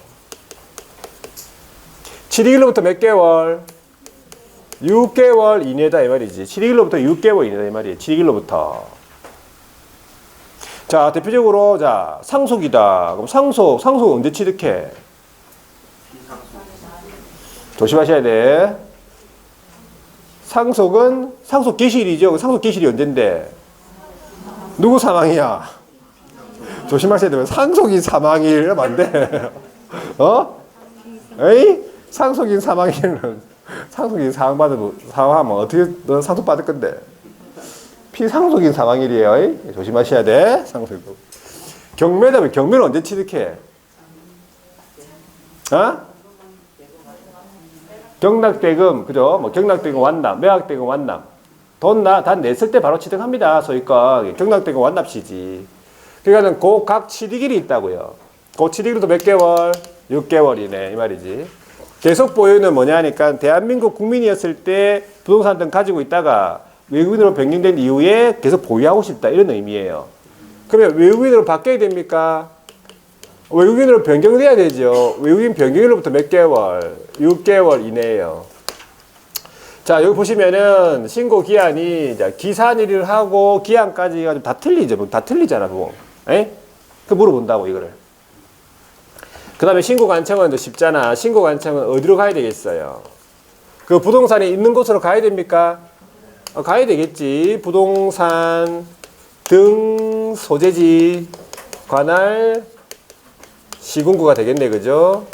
취득일로부터 몇 개월? 6개월 이내다 이 말이지. 취득일로부터 6개월 이내다 이 말이에요. 취득일로부터. 자, 대표적으로 자 상속이다. 그럼 상속 언제 취득해? 조심하셔야 돼. 상속은 상속 개시일이죠. 상속 개시일이 언젠데? 누구 사망이야? 조심하셔야 돼요. 상속인 사망일 이러면 안 돼. 에이? 상속인 사망일은 상속인 사망하면 어떻게 너 상속받을 건데? 피상속인 사망일이에요. 조심하셔야 돼. 상속. 경매다면 경매는 언제 취득해? 경락대금, 그죠? 뭐 경락대금 완납, 매각대금 완납. 다 냈을 때 바로 취득합니다. 소유권. 경락대금 완납시지. 그러니까 각 취득일이 있다고요. 그 취득일도 몇 개월? 6개월이네. 이 말이지. 계속 보유는 뭐냐 하니까 대한민국 국민이었을 때 부동산 등 가지고 있다가 외국인으로 변경된 이후에 계속 보유하고 싶다. 이런 의미예요. 그러면 외국인으로 바뀌어야 됩니까? 외국인으로 변경돼야 되죠. 외국인 변경일로부터 몇 개월? 6개월 이내예요. 자, 여기 보시면은 신고 기한이 기산일을 하고 기한까지가 다 틀리죠. 다 틀리잖아, 그거. 그 물어본다고 이거를. 그 다음에 신고 관청은 더 쉽잖아. 신고 관청은 어디로 가야 되겠어요? 그 부동산이 있는 곳으로 가야 됩니까? 가야 되겠지. 부동산 등 소재지 관할 시군구가 되겠네, 그죠?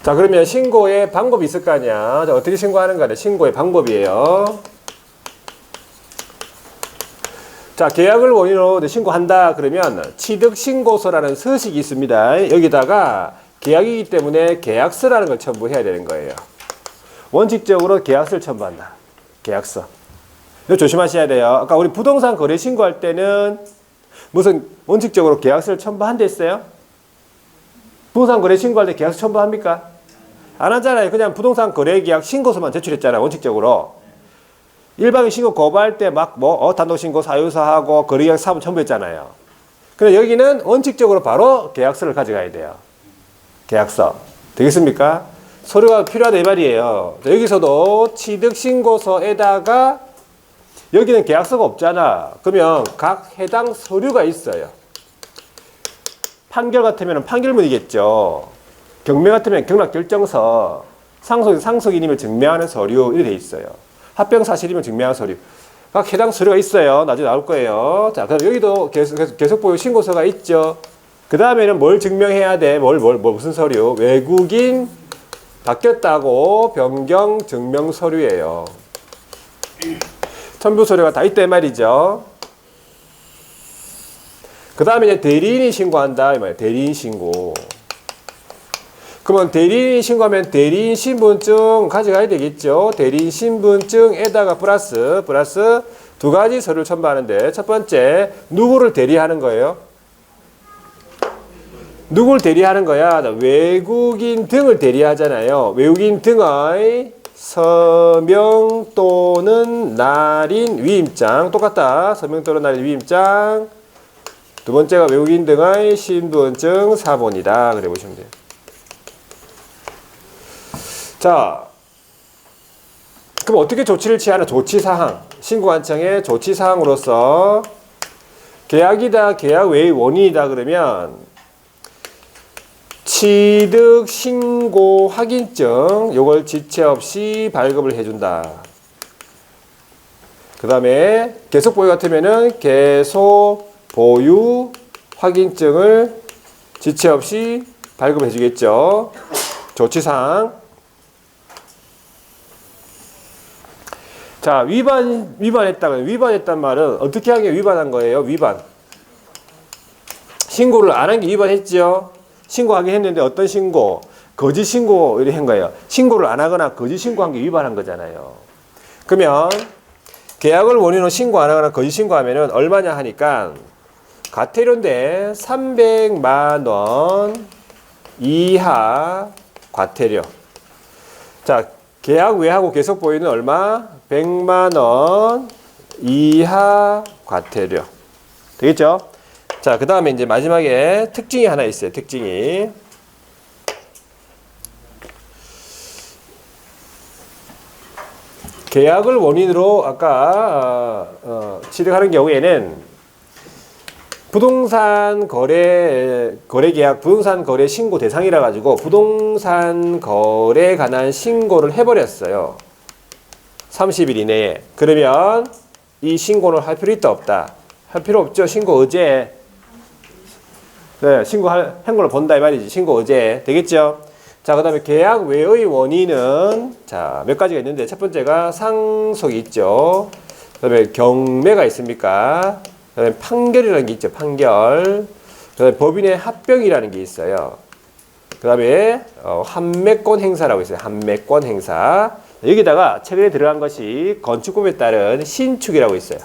자, 그러면 신고의 방법이 있을 거 아니야. 자, 어떻게 신고하는가? 신고의 방법이에요. 자, 계약을 원인으로 신고한다 그러면 취득신고서라는 서식이 있습니다. 여기다가 계약이기 때문에 계약서라는 걸 첨부해야 되는 거예요. 원칙적으로 계약서를 첨부한다. 계약서. 이거 조심하셔야 돼요. 아까 우리 부동산 거래 신고할 때는 무슨 원칙적으로 계약서를 첨부한다 했어요? 부동산 거래 신고할 때 계약서 첨부합니까? 안 하잖아요. 그냥 부동산 거래 계약 신고서만 제출했잖아요. 원칙적으로. 일반인 신고 거부할 때 막 단독 신고 사유서하고 거래 계약 사본 첨부했잖아요. 근데 여기는 원칙적으로 바로 계약서를 가져가야 돼요. 계약서. 되겠습니까? 서류가 필요하다 이 말이에요. 자, 여기서도 취득신고서에다가 여기는 계약서가 없잖아. 그러면 각 해당 서류가 있어요. 판결 같으면 판결문이겠죠. 경매 같으면 경락결정서, 상속인임을 증명하는 서류 이렇게 돼 있어요. 합병사실임을 증명하는 서류. 각 해당 서류가 있어요. 나중에 나올 거예요. 자, 그럼 여기도 계속보유 신고서가 있죠. 그 다음에는 뭘 증명해야 돼? 무슨 서류? 외국인 바뀌었다고 변경 증명 서류예요. 첨부 서류가 다 있다 이 말이죠. 그 다음에 이제 대리인이 신고한다 이 말이에요. 대리인 신고. 그러면 대리인 신고하면 대리인 신분증 가져가야 되겠죠. 대리인 신분증에다가 플러스 두 가지 서류를 첨부하는데 첫 번째 누구를 대리하는 거예요? 누굴 대리하는 거야? 외국인 등을 대리하잖아요. 외국인 등의 서명 또는 날인 위임장 똑같다. 서명 또는 날인 위임장. 두 번째가 외국인 등의 신분증 사본이다. 그래 보시면 돼요. 자, 그럼 어떻게 조치를 취하는 조치사항, 신고관청의 조치사항으로서 계약이다, 계약 외의 원인이다 그러면 취득 신고 확인증 요걸 지체 없이 발급을 해준다. 그 다음에 계속 보유 같으면은 계속 보유 확인증을 지체 없이 발급해 주겠죠. 조치사항. 자, 위반했단 말은 어떻게 한 게 위반한 거예요? 위반. 신고를 안 한 게 위반했죠. 신고하긴 했는데 어떤 신고? 거짓 신고 이렇게 한 거예요. 신고를 안 하거나 거짓 신고한 게 위반한 거잖아요. 그러면 계약을 원인으로 신고 안 하거나 거짓 신고하면은 얼마냐 하니까 과태료인데 300만 원 이하 과태료. 자, 계약 외하고 계속 보유는 얼마? 100만 원 이하 과태료. 되겠죠? 자, 그 다음에 이제 마지막에 특징이 하나 있어요. 특징이. 계약을 원인으로 아까 취득하는 경우에는 부동산 거래 계약, 부동산 거래 신고 대상이라 가지고 부동산 거래에 관한 신고를 해버렸어요. 30일 이내에. 그러면 이 신고는 할 필요 있다 없다? 할 필요 없죠. 신고 의제. 네, 신고한 걸로 본다 이 말이지. 신고 의제. 되겠죠? 자, 그 다음에 계약 외의 원인은 자, 몇 가지가 있는데 첫 번째가 상속이 있죠. 그 다음에 경매가 있습니까? 그 다음에 판결이라는 게 있죠. 판결. 그 다음에 법인의 합병이라는 게 있어요. 그 다음에 한매권 행사라고 있어요. 한매권 행사. 여기다가 최근에 들어간 것이 건축법에 따른 신축이라고 있어요.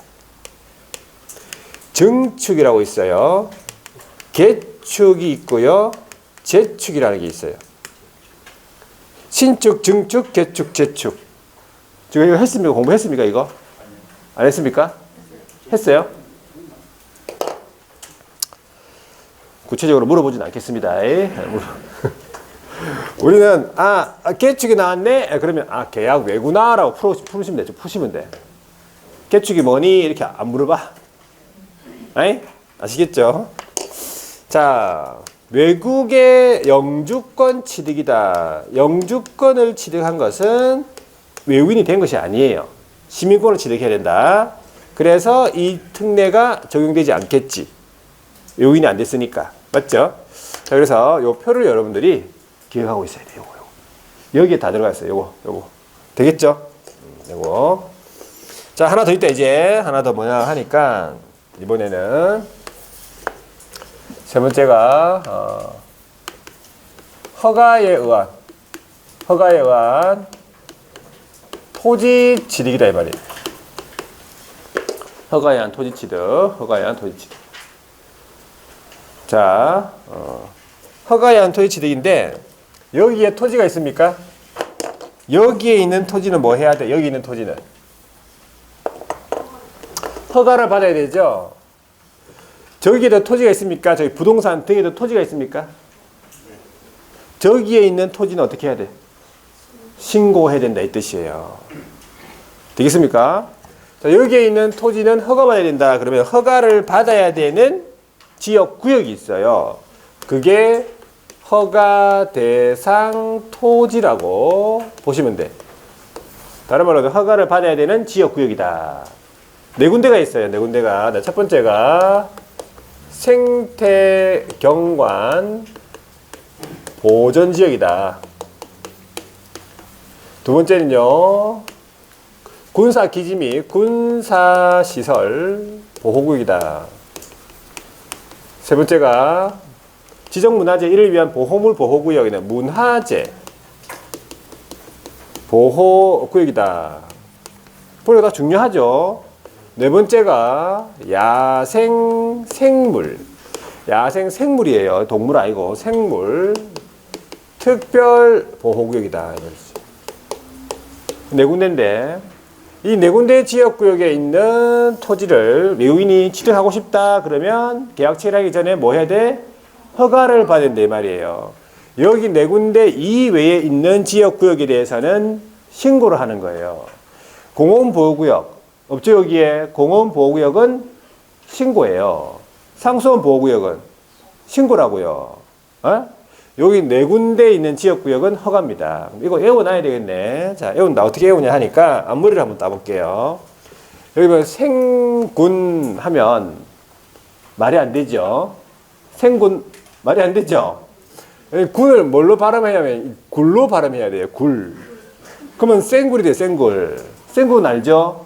증축이라고 있어요. 개축이 있고요. 재축이라는 게 있어요. 신축, 증축, 개축, 재축. 지금 이거 했습니까? 공부했습니까? 이거? 안 했습니까? 했어요? 구체적으로 물어보진 않겠습니다. 우리는 개축이 나왔네? 그러면 계약 왜구나? 라고 풀으시면 되죠. 푸시면 돼. 개축이 뭐니? 이렇게 안 물어봐. 아시겠죠? 자, 외국의 영주권 취득이다. 영주권을 취득한 것은 외국인이 된 것이 아니에요. 시민권을 취득해야 된다. 그래서 이 특례가 적용되지 않겠지. 외국인이 안 됐으니까. 맞죠? 자, 그래서 요 표를 여러분들이 기억하고 있어야 돼요. 요거. 여기에 다 들어가 있어요. 요거. 되겠죠? 요거. 자, 하나 더 있다, 이제. 하나 더 뭐냐 하니까, 이번에는, 세 번째가, 허가에 의한 토지 취득이다, 이 말이에요. 허가에 의한 토지 취득. 자, 허가에 의한 토지 취득인데, 여기에 토지가 있습니까? 여기에 있는 토지는 뭐 해야 돼? 여기 있는 토지는 허가를 받아야 되죠. 저기에도 토지가 있습니까? 저기 부동산 등에도 토지가 있습니까? 저기에 있는 토지는 어떻게 해야 돼? 신고해야 된다 이 뜻이에요. 되겠습니까? 자, 여기에 있는 토지는 허가받아야 된다. 그러면 허가를 받아야 되는 지역구역이 있어요. 그게 허가 대상 토지라고 보시면 돼. 다른 말로 허가를 받아야 되는 지역구역이다. 네 군데가 있어요. 네 군데가. 첫 번째가 생태경관 보전지역이다. 두 번째는요, 군사기지 및 군사시설 보호구역이다. 세 번째가 지정문화재 1을 위한 보호물 보호구역이네. 문화재 보호구역이다. 보니까 다 중요하죠. 네 번째가 야생생물. 야생생물이에요. 동물 아니고 생물 특별보호구역이다. 네 군데인데 이 네 군데 지역구역에 있는 토지를 외국인이 취득하고 싶다 그러면 계약 체결하기 전에 뭐 해야 돼? 허가를 받아야 된다 이 말이에요. 여기 네 군데 이외에 있는 지역구역에 대해서는 신고를 하는 거예요. 공원보호구역 없죠. 여기에 공원보호구역은 신고예요. 상수원보호구역은 신고라고요. 어? 여기 네 군데 있는 지역구역은 허가입니다. 이거 외워놔야 되겠네. 자, 외운다. 어떻게 외우냐 하니까 앞머리를 한번 따볼게요. 여기 보면 생군 하면 말이 안 되죠. 생군 말이 안 되죠. 군을 뭘로 발음해야 하면 굴로 발음해야 돼요. 굴. 그러면 생굴이 돼요. 생굴. 생굴은 알죠?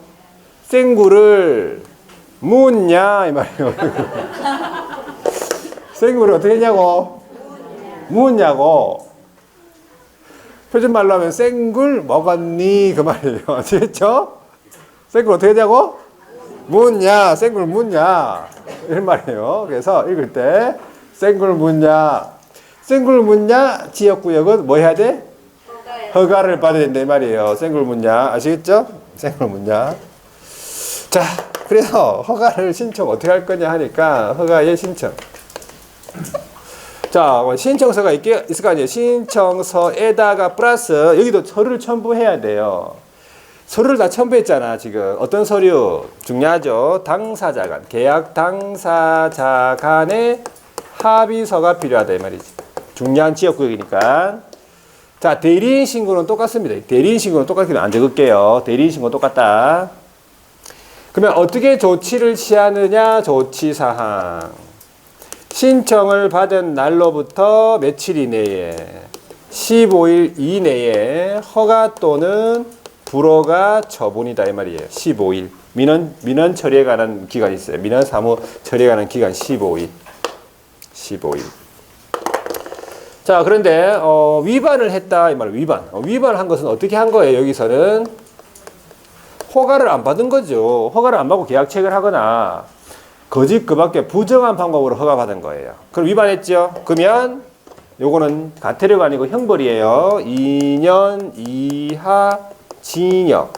생굴을 묻냐 이 말이에요. 생굴을 어떻게 했냐고? 묻냐고. 표준말로 하면 생굴 먹었니 그 말이에요. 아시겠죠? 생굴 어떻게 하냐고? 묻냐, 생굴 묻냐 이런 말이에요. 그래서 읽을 때 생굴 묻냐, 생굴 묻냐 지역구역은 뭐 해야 돼? 허가를 받아야 된다 이 말이에요. 생굴 묻냐 아시겠죠? 생굴 묻냐. 자, 그래서 허가를 신청 어떻게 할 거냐 하니까 허가의 신청. 자, 신청서가 있을 거 아니에요. 신청서에다가 플러스 여기도 서류를 첨부해야 돼요. 서류를 다 첨부했잖아 지금. 어떤 서류? 중요하죠. 당사자 간, 계약 당사자 간의 합의서가 필요하다 이 말이지. 중요한 지역구역이니까. 자, 대리인 신고는 똑같습니다. 대리인 신고는 똑같습니다. 안 적을게요. 대리인 신고는 똑같다. 그러면 어떻게 조치를 취하느냐? 조치사항. 신청을 받은 날로부터 며칠 이내에 15일 이내에 허가 또는 불허가 처분이다 이 말이에요. 15일. 민원 처리에 관한 기간이 있어요. 민원 사무 처리에 관한 기간 15일. 15일. 자, 그런데 위반을 했다 이 말이에요. 위반. 위반을 한 것은 어떻게 한 거예요? 여기서는 허가를 안 받은 거죠. 허가를 안 받고 계약 체결을 하거나 거짓 그 밖에 부정한 방법으로 허가받은 거예요. 그럼 위반했죠? 그러면 요거는 가태료가 아니고 형벌이에요. 2년 이하 징역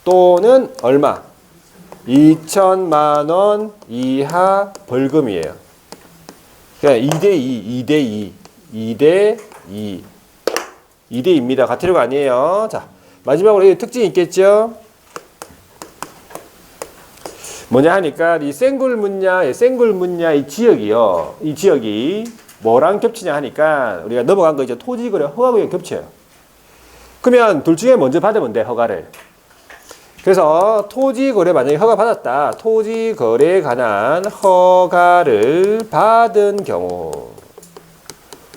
또는 얼마? 2천만 원 이하 벌금이에요. 그냥 2대2, 2대2, 2대2. 2대2입니다. 가태료가 아니에요. 자, 마지막으로 이 특징이 있겠죠? 뭐냐 하니까 이 생굴 묻냐 이 지역이요. 이 지역이 뭐랑 겹치냐 하니까 우리가 넘어간 거 이제 토지거래 허가구역 겹쳐요. 그러면 둘 중에 먼저 받으면 돼 허가를. 그래서 토지거래 만약에 허가 받았다. 토지거래에 관한 허가를 받은 경우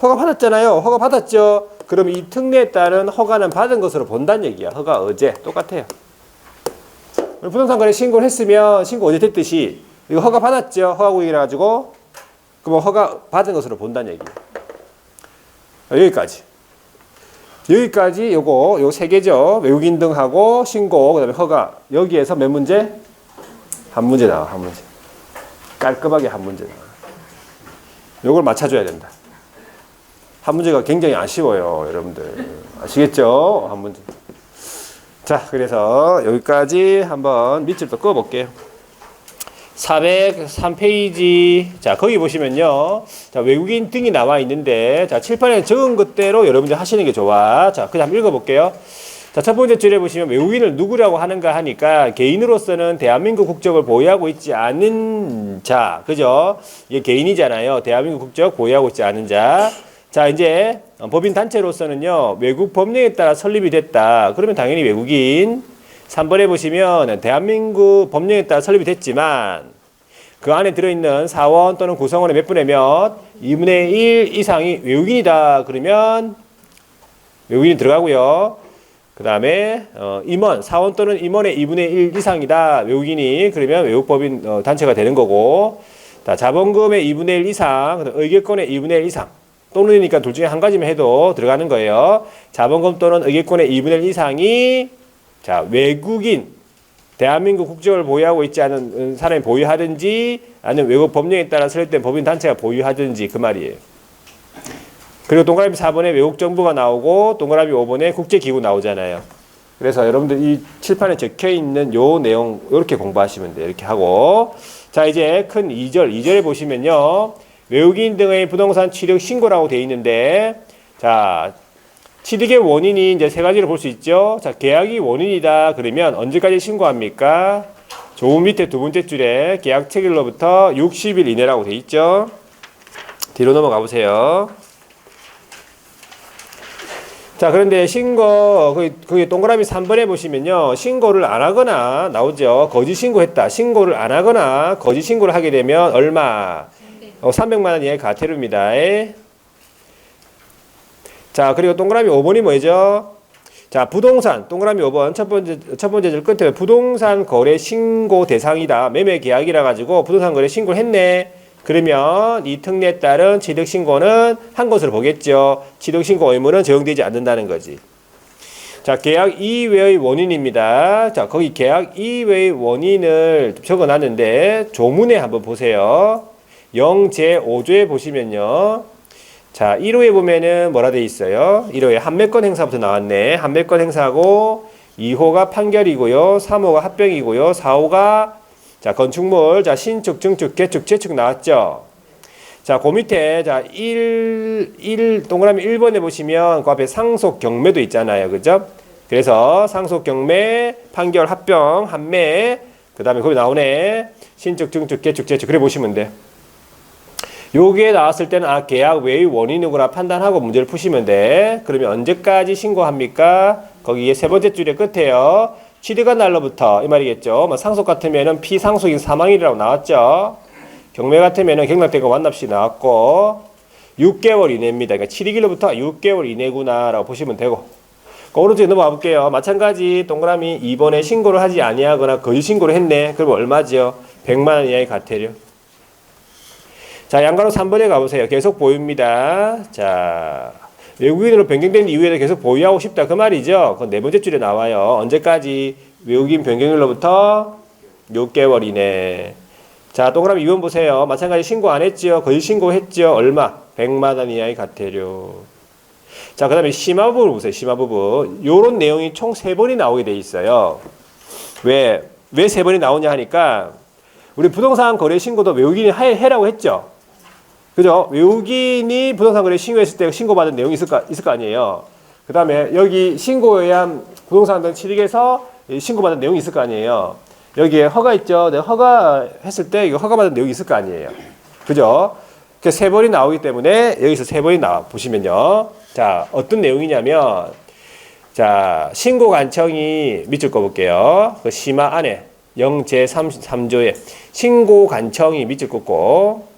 허가 받았잖아요. 허가 받았죠. 그럼 이 특례에 따른 허가는 받은 것으로 본다는 얘기야. 허가 어제 똑같아요. 부동산 거래 신고를 했으면 신고 어제 됐듯이 이거 허가 받았죠. 허가구역이라 가지고 그럼 허가 받은 것으로 본다는 얘기예요. 여기까지 요거 요 세 개죠. 외국인 등하고 신고 그다음에 허가. 여기에서 몇 문제? 한 문제 나와. 한 문제. 깔끔하게 한 문제 나와. 요걸 맞춰줘야 된다. 한 문제가 굉장히 아쉬워요, 여러분들. 아시겠죠? 한 문제. 자, 그래서 여기까지 한번 밑줄 또 그어볼게요. 403페이지. 자, 거기 보시면요. 자, 외국인 등이 나와 있는데, 자, 칠판에 적은 것대로 여러분들 하시는 게 좋아. 자, 그냥 한번 읽어볼게요. 자, 첫 번째 줄에 보시면 외국인을 누구라고 하는가 하니까 개인으로서는 대한민국 국적을 보유하고 있지 않은 자. 그죠? 이게 개인이잖아요. 대한민국 국적 보유하고 있지 않은 자. 자, 이제 법인 단체로서는요. 외국 법령에 따라 설립이 됐다. 그러면 당연히 외국인. 3번에 보시면 대한민국 법령에 따라 설립이 됐지만 그 안에 들어있는 사원 또는 구성원의 몇 분의 몇 2분의 1 이상이 외국인이다. 그러면 외국인이 들어가고요. 그 다음에 임원, 사원 또는 임원의 2분의 1 이상이다. 외국인이 그러면 외국법인 단체가 되는 거고, 자, 자본금의 2분의 1 이상, 그다음 의결권의 2분의 1 이상 또는이니까 둘 중에 한 가지만 해도 들어가는 거예요. 자본금 또는 의결권의 2분의 1 이상이 자, 외국인, 대한민국 국적을 보유하고 있지 않은 사람이 보유하든지 아니면 외국 법령에 따라 설립된 법인 단체가 보유하든지 그 말이에요. 그리고 동그라미 4번에 외국 정부가 나오고 동그라미 5번에 국제기구 나오잖아요. 그래서 여러분들 이 칠판에 적혀 있는 요 내용 이렇게 공부하시면 돼요. 이렇게 하고. 자, 이제 큰 2절에 보시면요. 외국인 등의 부동산 취득 신고라고 되어 있는데, 자, 취득의 원인이 이제 세 가지로 볼 수 있죠. 자, 계약이 원인이다. 그러면 언제까지 신고합니까? 조 밑에 두 번째 줄에 계약 체결로부터 60일 이내라고 돼 있죠. 뒤로 넘어가 보세요. 자, 그런데 신고, 거기 동그라미 3번에 보시면요. 신고를 안 하거나 나오죠. 거짓 신고했다. 신고를 안 하거나 거짓 신고를 하게 되면 얼마? 300만 원 이하의 과태료입니다. 자, 그리고 동그라미 5번이 뭐죠? 자, 부동산, 동그라미 5번, 첫 번째 줄 끝에 부동산 거래 신고 대상이다. 매매 계약이라 가지고 부동산 거래 신고를 했네. 그러면 이 특례에 따른 취득 신고는 한 것으로 보겠죠. 취득 신고 의무는 적용되지 않는다는 거지. 자, 계약 이외의 원인입니다. 자, 거기 계약 이외의 원인을 적어놨는데 조문에 한번 보세요. 0제5조에 보시면요. 자, 1호에 보면은 뭐라 돼 있어요? 1호에 한매권 행사부터 나왔네. 한매권 행사고 2호가 판결이고요. 3호가 합병이고요. 4호가 자, 건축물, 자, 신축, 증축, 개축, 재축 나왔죠? 자, 그 밑에, 자, 동그라미 1번에 보시면 그 앞에 상속 경매도 있잖아요. 그죠? 그래서 상속 경매, 판결, 합병, 한매, 그 다음에 거기 나오네. 신축, 증축, 개축, 재축. 그래 보시면 돼. 요게 나왔을 때는 아, 계약 외의 원인이구나 판단하고 문제를 푸시면 돼. 그러면 언제까지 신고합니까? 거기에 세 번째 줄에 끝에요. 취득한 날로부터 이 말이겠죠. 뭐 상속 같으면은 피상속인 사망일이라고 나왔죠. 경매 같으면은 경락대가 완납시 나왔고 6개월 이내입니다. 그러니까 7일로부터 6개월 이내구나라고 보시면 되고. 오른쪽에 넘어가 볼게요. 마찬가지 동그라미 2번에 신고를 하지 아니하거나 거짓 신고를 했네. 그러면 얼마죠? 100만 원 이하의 과태료. 자, 양가로 3번에 가보세요. 계속 보유입니다. 자, 외국인으로 변경된 이후에도 계속 보유하고 싶다. 그 말이죠. 그건 네 번째 줄에 나와요. 언제까지? 외국인 변경일로부터 6개월 이내. 자, 동그라미 2번 보세요. 마찬가지 신고 안 했죠? 거짓 신고했죠? 얼마? 100만 원 이하의 과태료. 자, 그 다음에 심화 부분 보세요. 심화 부분. 요런 내용이 총 3번이 나오게 돼 있어요. 왜 3번이 나오냐 하니까 우리 부동산 거래 신고도 외국인이 해라고 했죠? 그죠? 외국인이 부동산 거래 신고했을 때 신고받은 내용이 있을 거 아니에요. 그 다음에 여기 신고에 의한 부동산 등 취득에서 신고받은 내용이 있을 거 아니에요. 여기에 허가 있죠? 내가 허가했을 때 이거 허가받은 내용이 있을 거 아니에요. 그죠? 그 3번이 나오기 때문에 여기서 3번이 나와 보시면요. 자, 어떤 내용이냐면 자, 신고 간청이 밑줄 거 볼게요. 그 심화 안에 0제3조에 신고 간청이 밑줄 긋고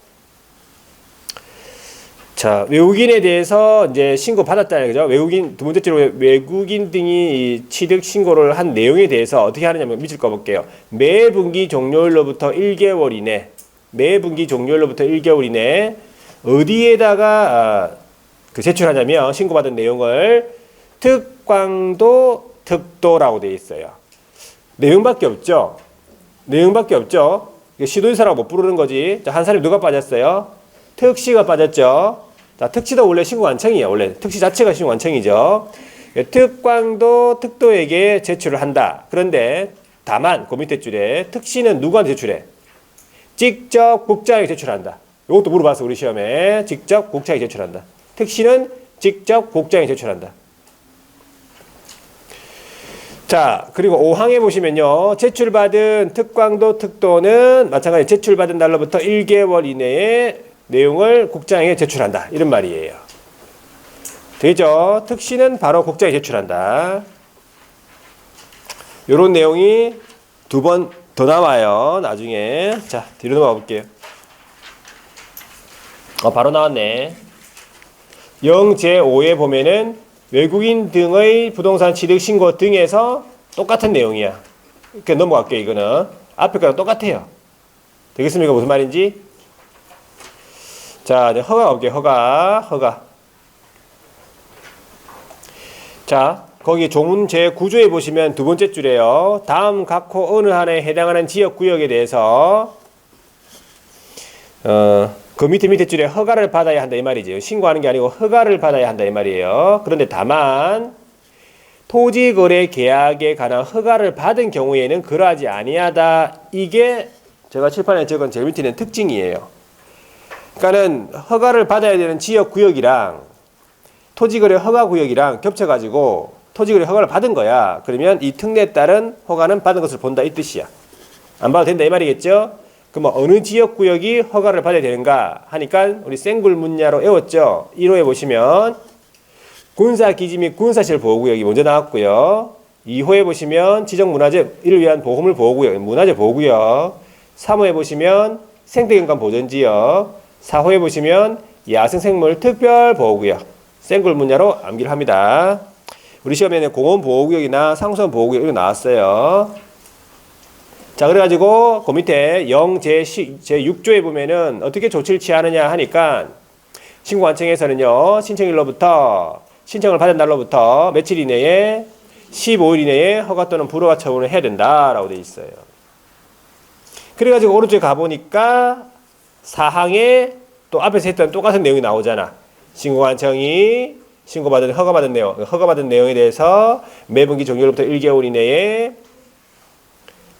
자, 외국인에 대해서 이제 신고 받았잖아요. 그죠? 외국인, 두 번째로 외국인 등이 취득 신고를 한 내용에 대해서 어떻게 하느냐면 밑줄 거 볼게요. 매 분기 종료일로부터 1개월 이내, 매 분기 종료일로부터 1개월 이내, 어디에다가 그 제출하냐면 신고받은 내용을 특광도 특도라고 되어 있어요. 내용밖에 없죠? 내용밖에 없죠? 시도인사라고 못 부르는 거지. 자, 한 사람이 누가 빠졌어요? 특시가 빠졌죠? 자, 특시도 원래 신고 완청이에요. 원래 특시 자체가 신고 완청이죠. 특광도 특도에게 제출을 한다. 그런데 다만 그 밑에 줄에 특시는 누구한테 제출해? 직접 국장에 제출한다. 이것도 물어봤어 우리 시험에. 직접 국장에 제출한다. 특시는 직접 국장에 제출한다. 자, 그리고 5항에 보시면요. 제출받은 특광도 특도는 마찬가지 제출받은 날로부터 1개월 이내에 내용을 국장에게 제출한다. 이런 말이에요. 되죠? 특시는 바로 국장에 제출한다. 이런 내용이 2번 더 나와요. 나중에. 자, 뒤로 넘어가 볼게요. 바로 나왔네. 0제5에 보면은 외국인 등의 부동산 취득 신고 등에서 똑같은 내용이야. 이렇게 넘어갈게요. 이거는 앞에 거랑 똑같아요. 되겠습니까? 무슨 말인지? 자, 이제 허가 가볼게요. 허가. 자, 거기 조문 제9조에 보시면 2번째 줄이에요. 다음 각호 어느 한에 해당하는 지역구역에 대해서 그 밑에 줄에 허가를 받아야 한다 이 말이죠. 신고하는 게 아니고 허가를 받아야 한다 이 말이에요. 그런데 다만 토지거래 계약에 관한 허가를 받은 경우에는 그러하지 아니하다. 이게 제가 칠판에 적은 제일 밑에 있는 특징이에요. 그러니까는 허가를 받아야 되는 지역구역이랑 토지거래 허가구역이랑 겹쳐가지고 토지거래 허가를 받은 거야. 그러면 이 특례에 따른 허가는 받은 것을 본다 이 뜻이야. 안 봐도 된다 이 말이겠죠? 그럼 어느 지역구역이 허가를 받아야 되는가 하니까 우리 생굴문야로 외웠죠. 1호에 보시면 군사기지 및 군사시설 보호구역이 먼저 나왔고요. 2호에 보시면 지정문화재를 위한 보호물 보호구역, 문화재 보호구역. 3호에 보시면 생태경관 보전지역. 4호에 보시면 야생생물 특별보호구역. 생굴문야로 암기를 합니다. 우리 시험에는 공원보호구역이나 상수원보호구역 이렇게 나왔어요. 자, 그래가지고 그 밑에 0제6조에 보면은 어떻게 조치를 취하느냐 하니까 신고관청에서는요 신청일로부터 신청을 받은 날로부터 며칠 이내에 15일 이내에 허가 또는 불허가 처분을 해야 된다라고 되어 있어요. 그래가지고 오른쪽에 가보니까 사항에 또 앞에서 했던 똑같은 내용이 나오잖아. 신고관청이 신고받은 허가받은 내용에 대해서 매분기 종료로부터 1개월 이내에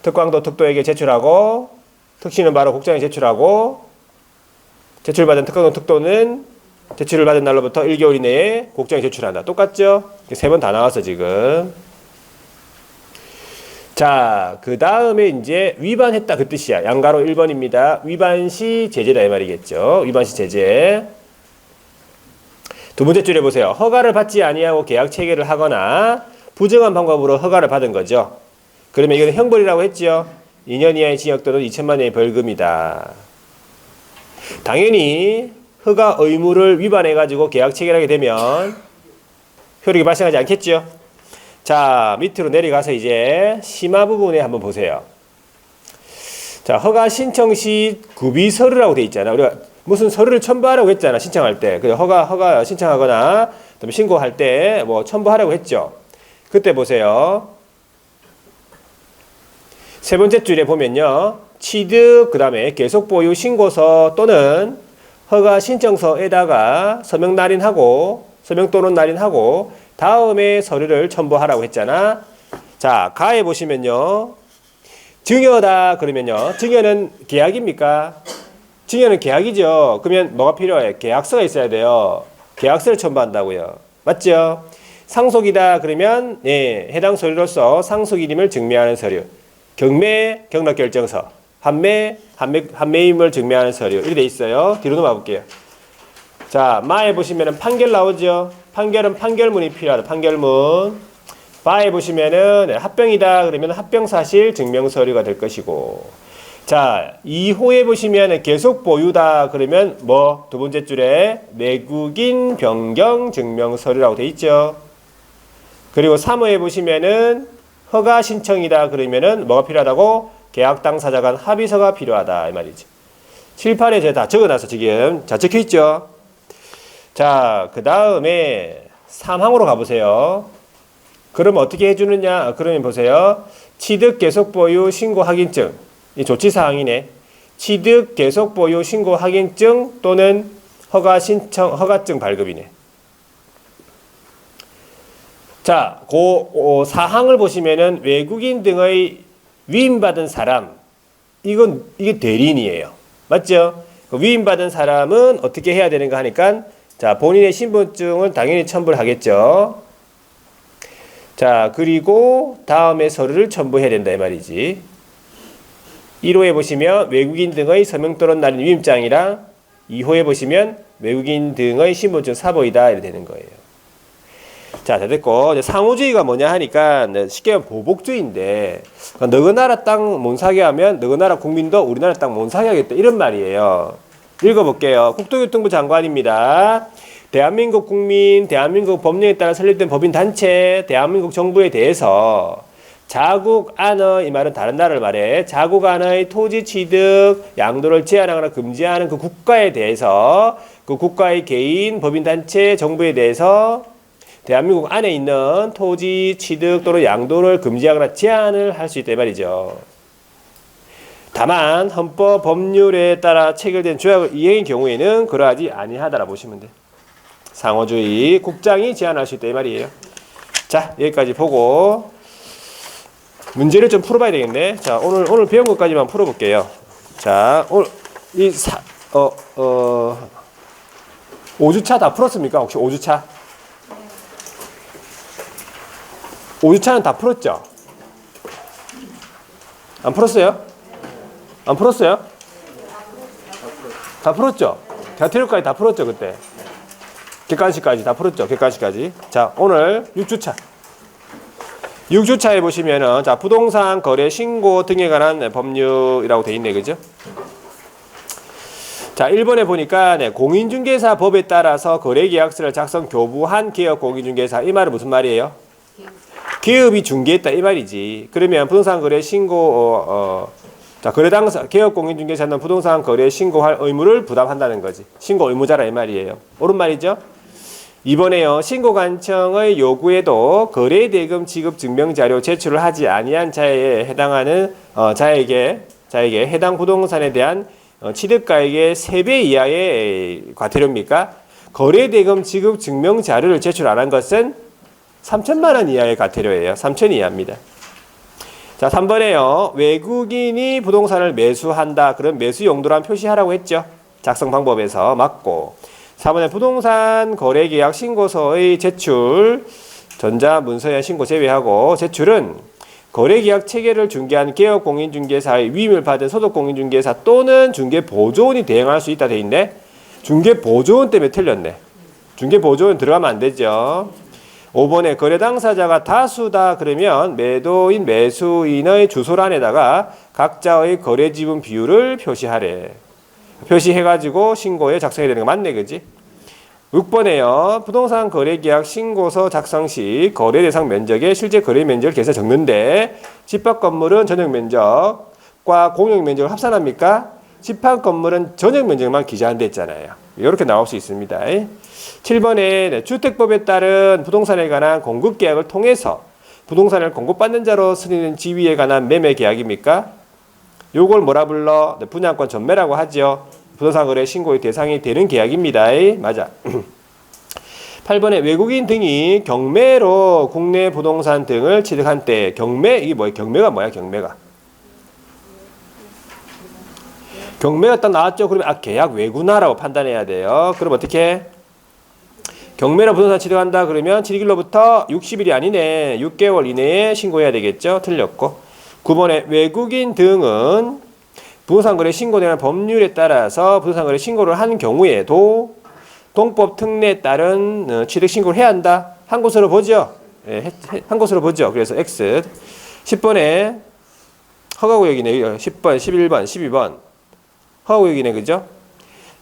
특광도 특도에게 제출하고 특시는 바로 국장에 제출하고 제출받은 특광도 특도는 제출을 받은 날로부터 1개월 이내에 국장에 제출한다. 똑같죠? 3번 다 나왔어 지금. 자, 그 다음에 이제 위반했다 그 뜻이야. 양가로 1번입니다. 위반시 제재다 이 말이겠죠. 위반시 제재. 2번째 줄에 보세요. 허가를 받지 아니하고 계약 체결을 하거나 부정한 방법으로 허가를 받은 거죠. 그러면 이거는 형벌이라고 했죠. 2년 이하의 징역 또는 2천만 원의 벌금이다. 당연히 허가 의무를 위반해가지고 계약 체결하게 되면 효력이 발생하지 않겠죠. 자, 밑으로 내려가서 이제 심화 부분에 한번 보세요. 자, 허가 신청 시 구비 서류라고 돼 있잖아. 우리가 무슨 서류를 첨부하라고 했잖아. 신청할 때. 그 허가 신청하거나 그다음에 신고할 때 뭐 첨부하라고 했죠. 그때 보세요. 3번째 줄에 보면요. 취득, 그 다음에 계속 보유 신고서 또는 허가 신청서에다가 서명 또는 날인하고 다음에 서류를 첨부하라고 했잖아. 자, 가에 보시면요. 증여다 그러면요. 증여는 계약입니까? 증여는 계약이죠. 그러면 뭐가 필요해? 계약서가 있어야 돼요. 계약서를 첨부한다고요. 맞죠? 상속이다 그러면 해당 서류로서 상속인임을 증명하는 서류. 경매, 경락결정서, 판매임을 증명하는 서류 이렇게 돼 있어요. 뒤로 넘어가 볼게요. 자, 마에 보시면은 판결 나오죠. 판결은 판결문이 필요하다. 판결문. 바에 보시면은 합병이다 그러면 합병사실 증명서류가 될 것이고. 자, 2호에 보시면은 계속 보유다 그러면 뭐 두 번째 줄에 내국인 변경 증명서류라고 돼 있죠. 그리고 3호에 보시면은 허가 신청이다 그러면은 뭐가 필요하다고? 계약 당사자 간 합의서가 필요하다 이 말이죠. 7, 8에 제가 다 적어놨어 지금. 자, 적혀있죠. 자, 그 다음에 3항으로 가보세요. 그럼 어떻게 해주느냐? 그러면 보세요. 취득 계속 보유 신고 확인증. 이 조치사항이네. 취득 계속 보유 신고 확인증 또는 허가증 발급이네. 자, 그 사항을 보시면은 외국인 등의 위임받은 사람 이게 대리인이에요. 맞죠? 위임받은 사람은 어떻게 해야 되는가 하니까 자, 본인의 신분증을 당연히 첨부를 하겠죠. 자, 그리고 다음에 서류를 첨부해야 된다 이 말이지. 1호에 보시면 외국인 등의 서명 또는 날인 위임장이랑 2호에 보시면 외국인 등의 신분증 사보이다 이렇게 되는 거예요. 자, 다 됐고 이제 상호주의가 뭐냐 하니까 쉽게 말하면 보복주의인데 너그 나라 땅 못 사게 하면 너그 나라 국민도 우리나라 땅 못 사게 하겠다 이런 말이에요. 읽어볼게요. 국토교통부 장관입니다. 대한민국 국민, 대한민국 법령에 따라 설립된 법인단체, 대한민국 정부에 대해서 자국 안의, 이 말은 다른 나라를 말해, 자국 안의 토지 취득, 양도를 제한하거나 금지하는 그 국가에 대해서 그 국가의 개인, 법인단체, 정부에 대해서 대한민국 안에 있는 토지 취득 또는 양도를 금지하거나 제한을 할 수 있다 이 말이죠. 다만 헌법 법률에 따라 체결된 조약을 이행의 경우에는 그러하지 아니하다라 보시면 돼. 상호주의 국장이 제한할 수 있다 이 말이에요. 자, 여기까지 보고 문제를 좀 풀어봐야 되겠네. 자, 오늘 배운 것까지만 풀어볼게요. 자, 오늘 5주차 다 풀었습니까? 혹시 5주차? 5주차는 다 풀었죠? 안 풀었어요? 안 풀었어요? 다 풀었죠? 대화태력까지 다 풀었죠, 그때? 객관식까지 다 풀었죠, 객관식까지. 자, 오늘 6주차. 6주차에 보시면은, 자, 부동산 거래 신고 등에 관한 법률이라고 돼 있네, 그죠? 자, 1번에 보니까, 네, 공인중개사 법에 따라서 거래계약서를 작성 교부한 기업 공인중개사. 이 말은 무슨 말이에요? 기업이 중개했다, 이 말이지. 그러면 부동산 거래 신고, 자, 거래 당사, 개업 공인중개사는 부동산 거래 신고할 의무를 부담한다는 거지. 신고 의무자라 이 말이에요. 옳은 말이죠? 이번에요. 신고관청의 요구에도 거래대금 지급 증명자료 제출을 하지 아니한 자에 해당하는 자에게 해당 부동산에 대한 취득가액의 3배 이하의 과태료입니까? 거래대금 지급 증명자료를 제출 안 한 것은 3천만 원 이하의 과태료예요. 3천 이하입니다. 자, 3번에요. 외국인이 부동산을 매수한다. 그럼 매수 용도란 표시하라고 했죠. 작성 방법에서 맞고. 4번에 부동산 거래계약 신고서의 제출, 전자문서의 신고 제외하고 제출은 거래계약 체계를 중개한 개업공인중개사의 위임을 받은 소속공인중개사 또는 중개보조원이 대행할 수 있다 돼 있네. 중개보조원 때문에 틀렸네. 중개보조원 들어가면 안 되죠. 5번에 거래 당사자가 다수다 그러면 매도인 매수인의 주소란에다가 각자의 거래 지분 비율을 표시하래. 표시해가지고 신고에 작성해야 되는 거 맞네, 그지? 6번에요. 부동산 거래계약 신고서 작성 시 거래 대상 면적에 실제 거래 면적을 계산 적는데 집합 건물은 전용 면적과 공용 면적을 합산합니까? 집합 건물은 전용 면적만 기재한다 했잖아요. 이렇게 나올 수 있습니다. 7번에 주택법에 따른 부동산에 관한 공급계약을 통해서 부동산을 공급받는 자로 승인된 지위에 관한 매매 계약입니까? 요걸 뭐라 불러? 분양권 전매라고 하죠. 부동산 거래 신고의 대상이 되는 계약입니다. 맞아. 8번에 외국인 등이 경매로 국내 부동산 등을 취득한 때 경매, 이게 뭐야? 경매가 뭐야? 경매가 딱 나왔죠. 그러면 계약 외구나라고 판단해야 돼요. 그럼 어떻게? 경매로 부동산 취득한다 그러면 취득일로부터 60일이 아니네. 6개월 이내에 신고해야 되겠죠. 틀렸고. 9번에 외국인 등은 부동산 거래 신고되는 법률에 따라서 부동산 거래 신고를 한 경우에도 동법 특례에 따른 취득 신고를 해야 한다. 한 곳으로 보죠. 네, 한 곳으로 보죠. 그래서 X. 10번에 허가구역이네. 10번, 11번, 12번. 허가구역이네, 그죠?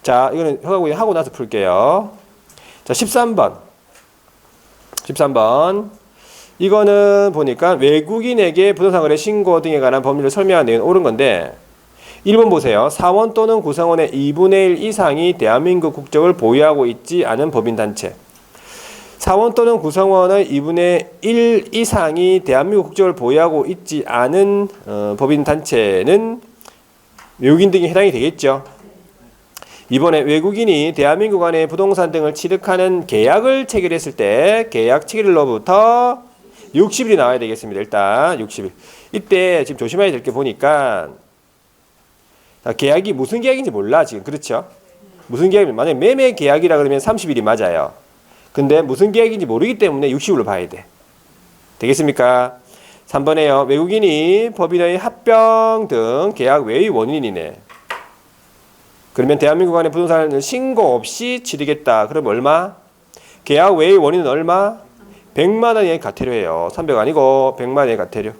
자, 이거는 허가구역 하고 나서 풀게요. 자, 13번. 이거는 보니까 외국인에게 부동산 거래 신고 등에 관한 법률을 설명한 내용은 옳은 건데 1번 보세요. 사원 또는 구성원의 2분의 1 이상이 대한민국 국적을 보유하고 있지 않은 법인단체. 사원 또는 구성원의 2분의 1 이상이 대한민국 국적을 보유하고 있지 않은 법인단체는 외국인 등이 해당이 되겠죠. 이번에 외국인이 대한민국 안에 부동산 등을 취득하는 계약을 체결했을 때 계약 체결일로부터 60일이 나와야 되겠습니다. 일단 60일. 이때 지금 조심해야 될 게 보니까 자, 계약이 무슨 계약인지 몰라 지금. 그렇죠? 무슨 계약이면 만약에 매매 계약이라 그러면 30일이 맞아요. 근데 무슨 계약인지 모르기 때문에 60일로 봐야 돼. 되겠습니까? 3번에요. 외국인이 법인의 합병 등 계약 외의 원인이네. 그러면 대한민국 안에 부동산을 신고 없이 치르겠다. 그럼 얼마? 계약 외의 원인은 얼마? 100만 원의 과태료예요. 300 아니고 100만 원의 과태료.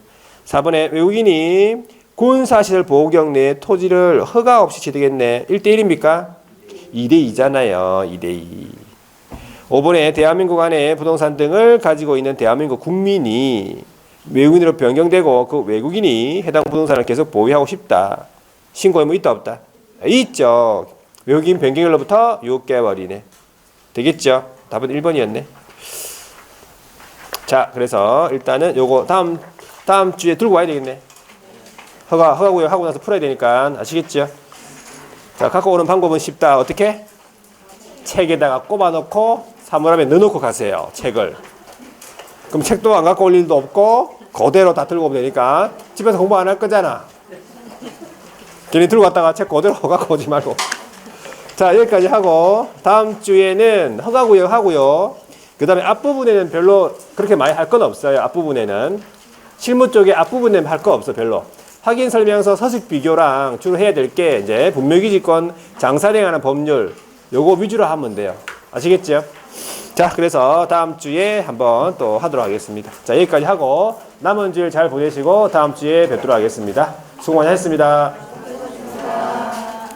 4번에 외국인이 군사시설 보호구역 내 토지를 허가 없이 치르겠네. 1대1입니까? 2대2잖아요. 2대2. 5번에 대한민국 안에 부동산 등을 가지고 있는 대한민국 국민이 외국인으로 변경되고 그 외국인이 해당 부동산을 계속 보유하고 싶다. 신고 의무 있다 없다? 있죠. 외국인 변경일로부터 6개월 이내. 되겠죠? 답은 1번이었네. 자, 그래서 일단은 요거 다음 주에 들고 와야 되겠네. 허가구역 하고 나서 풀어야 되니까 아시겠죠? 자, 갖고 오는 방법은 쉽다. 어떻게? 책에다가 꼽아놓고 사물함에 넣어놓고 가세요. 책을. 그럼 책도 안 갖고 올 일도 없고 그대로 다 들고 오면 되니까 집에서 공부 안 할 거잖아. 괜히 들고 갔다가 책 그대로 갖고 오지 말고. 자, 여기까지 하고 다음 주에는 허가구역 하고요. 그 다음에 앞부분에는 별로 그렇게 많이 할 건 없어요. 앞부분에는. 실무 쪽에 앞부분에는 할 거 없어 별로. 확인 설명서 서식 비교랑 주로 해야 될 게 이제 분묘기지권 장사령하는 법률 요거 위주로 하면 돼요. 아시겠죠? 자, 그래서 다음 주에 한번 또 하도록 하겠습니다. 자, 여기까지 하고 남은 주일 잘 보내시고 다음 주에 뵙도록 하겠습니다. 수고 많이 하셨습니다.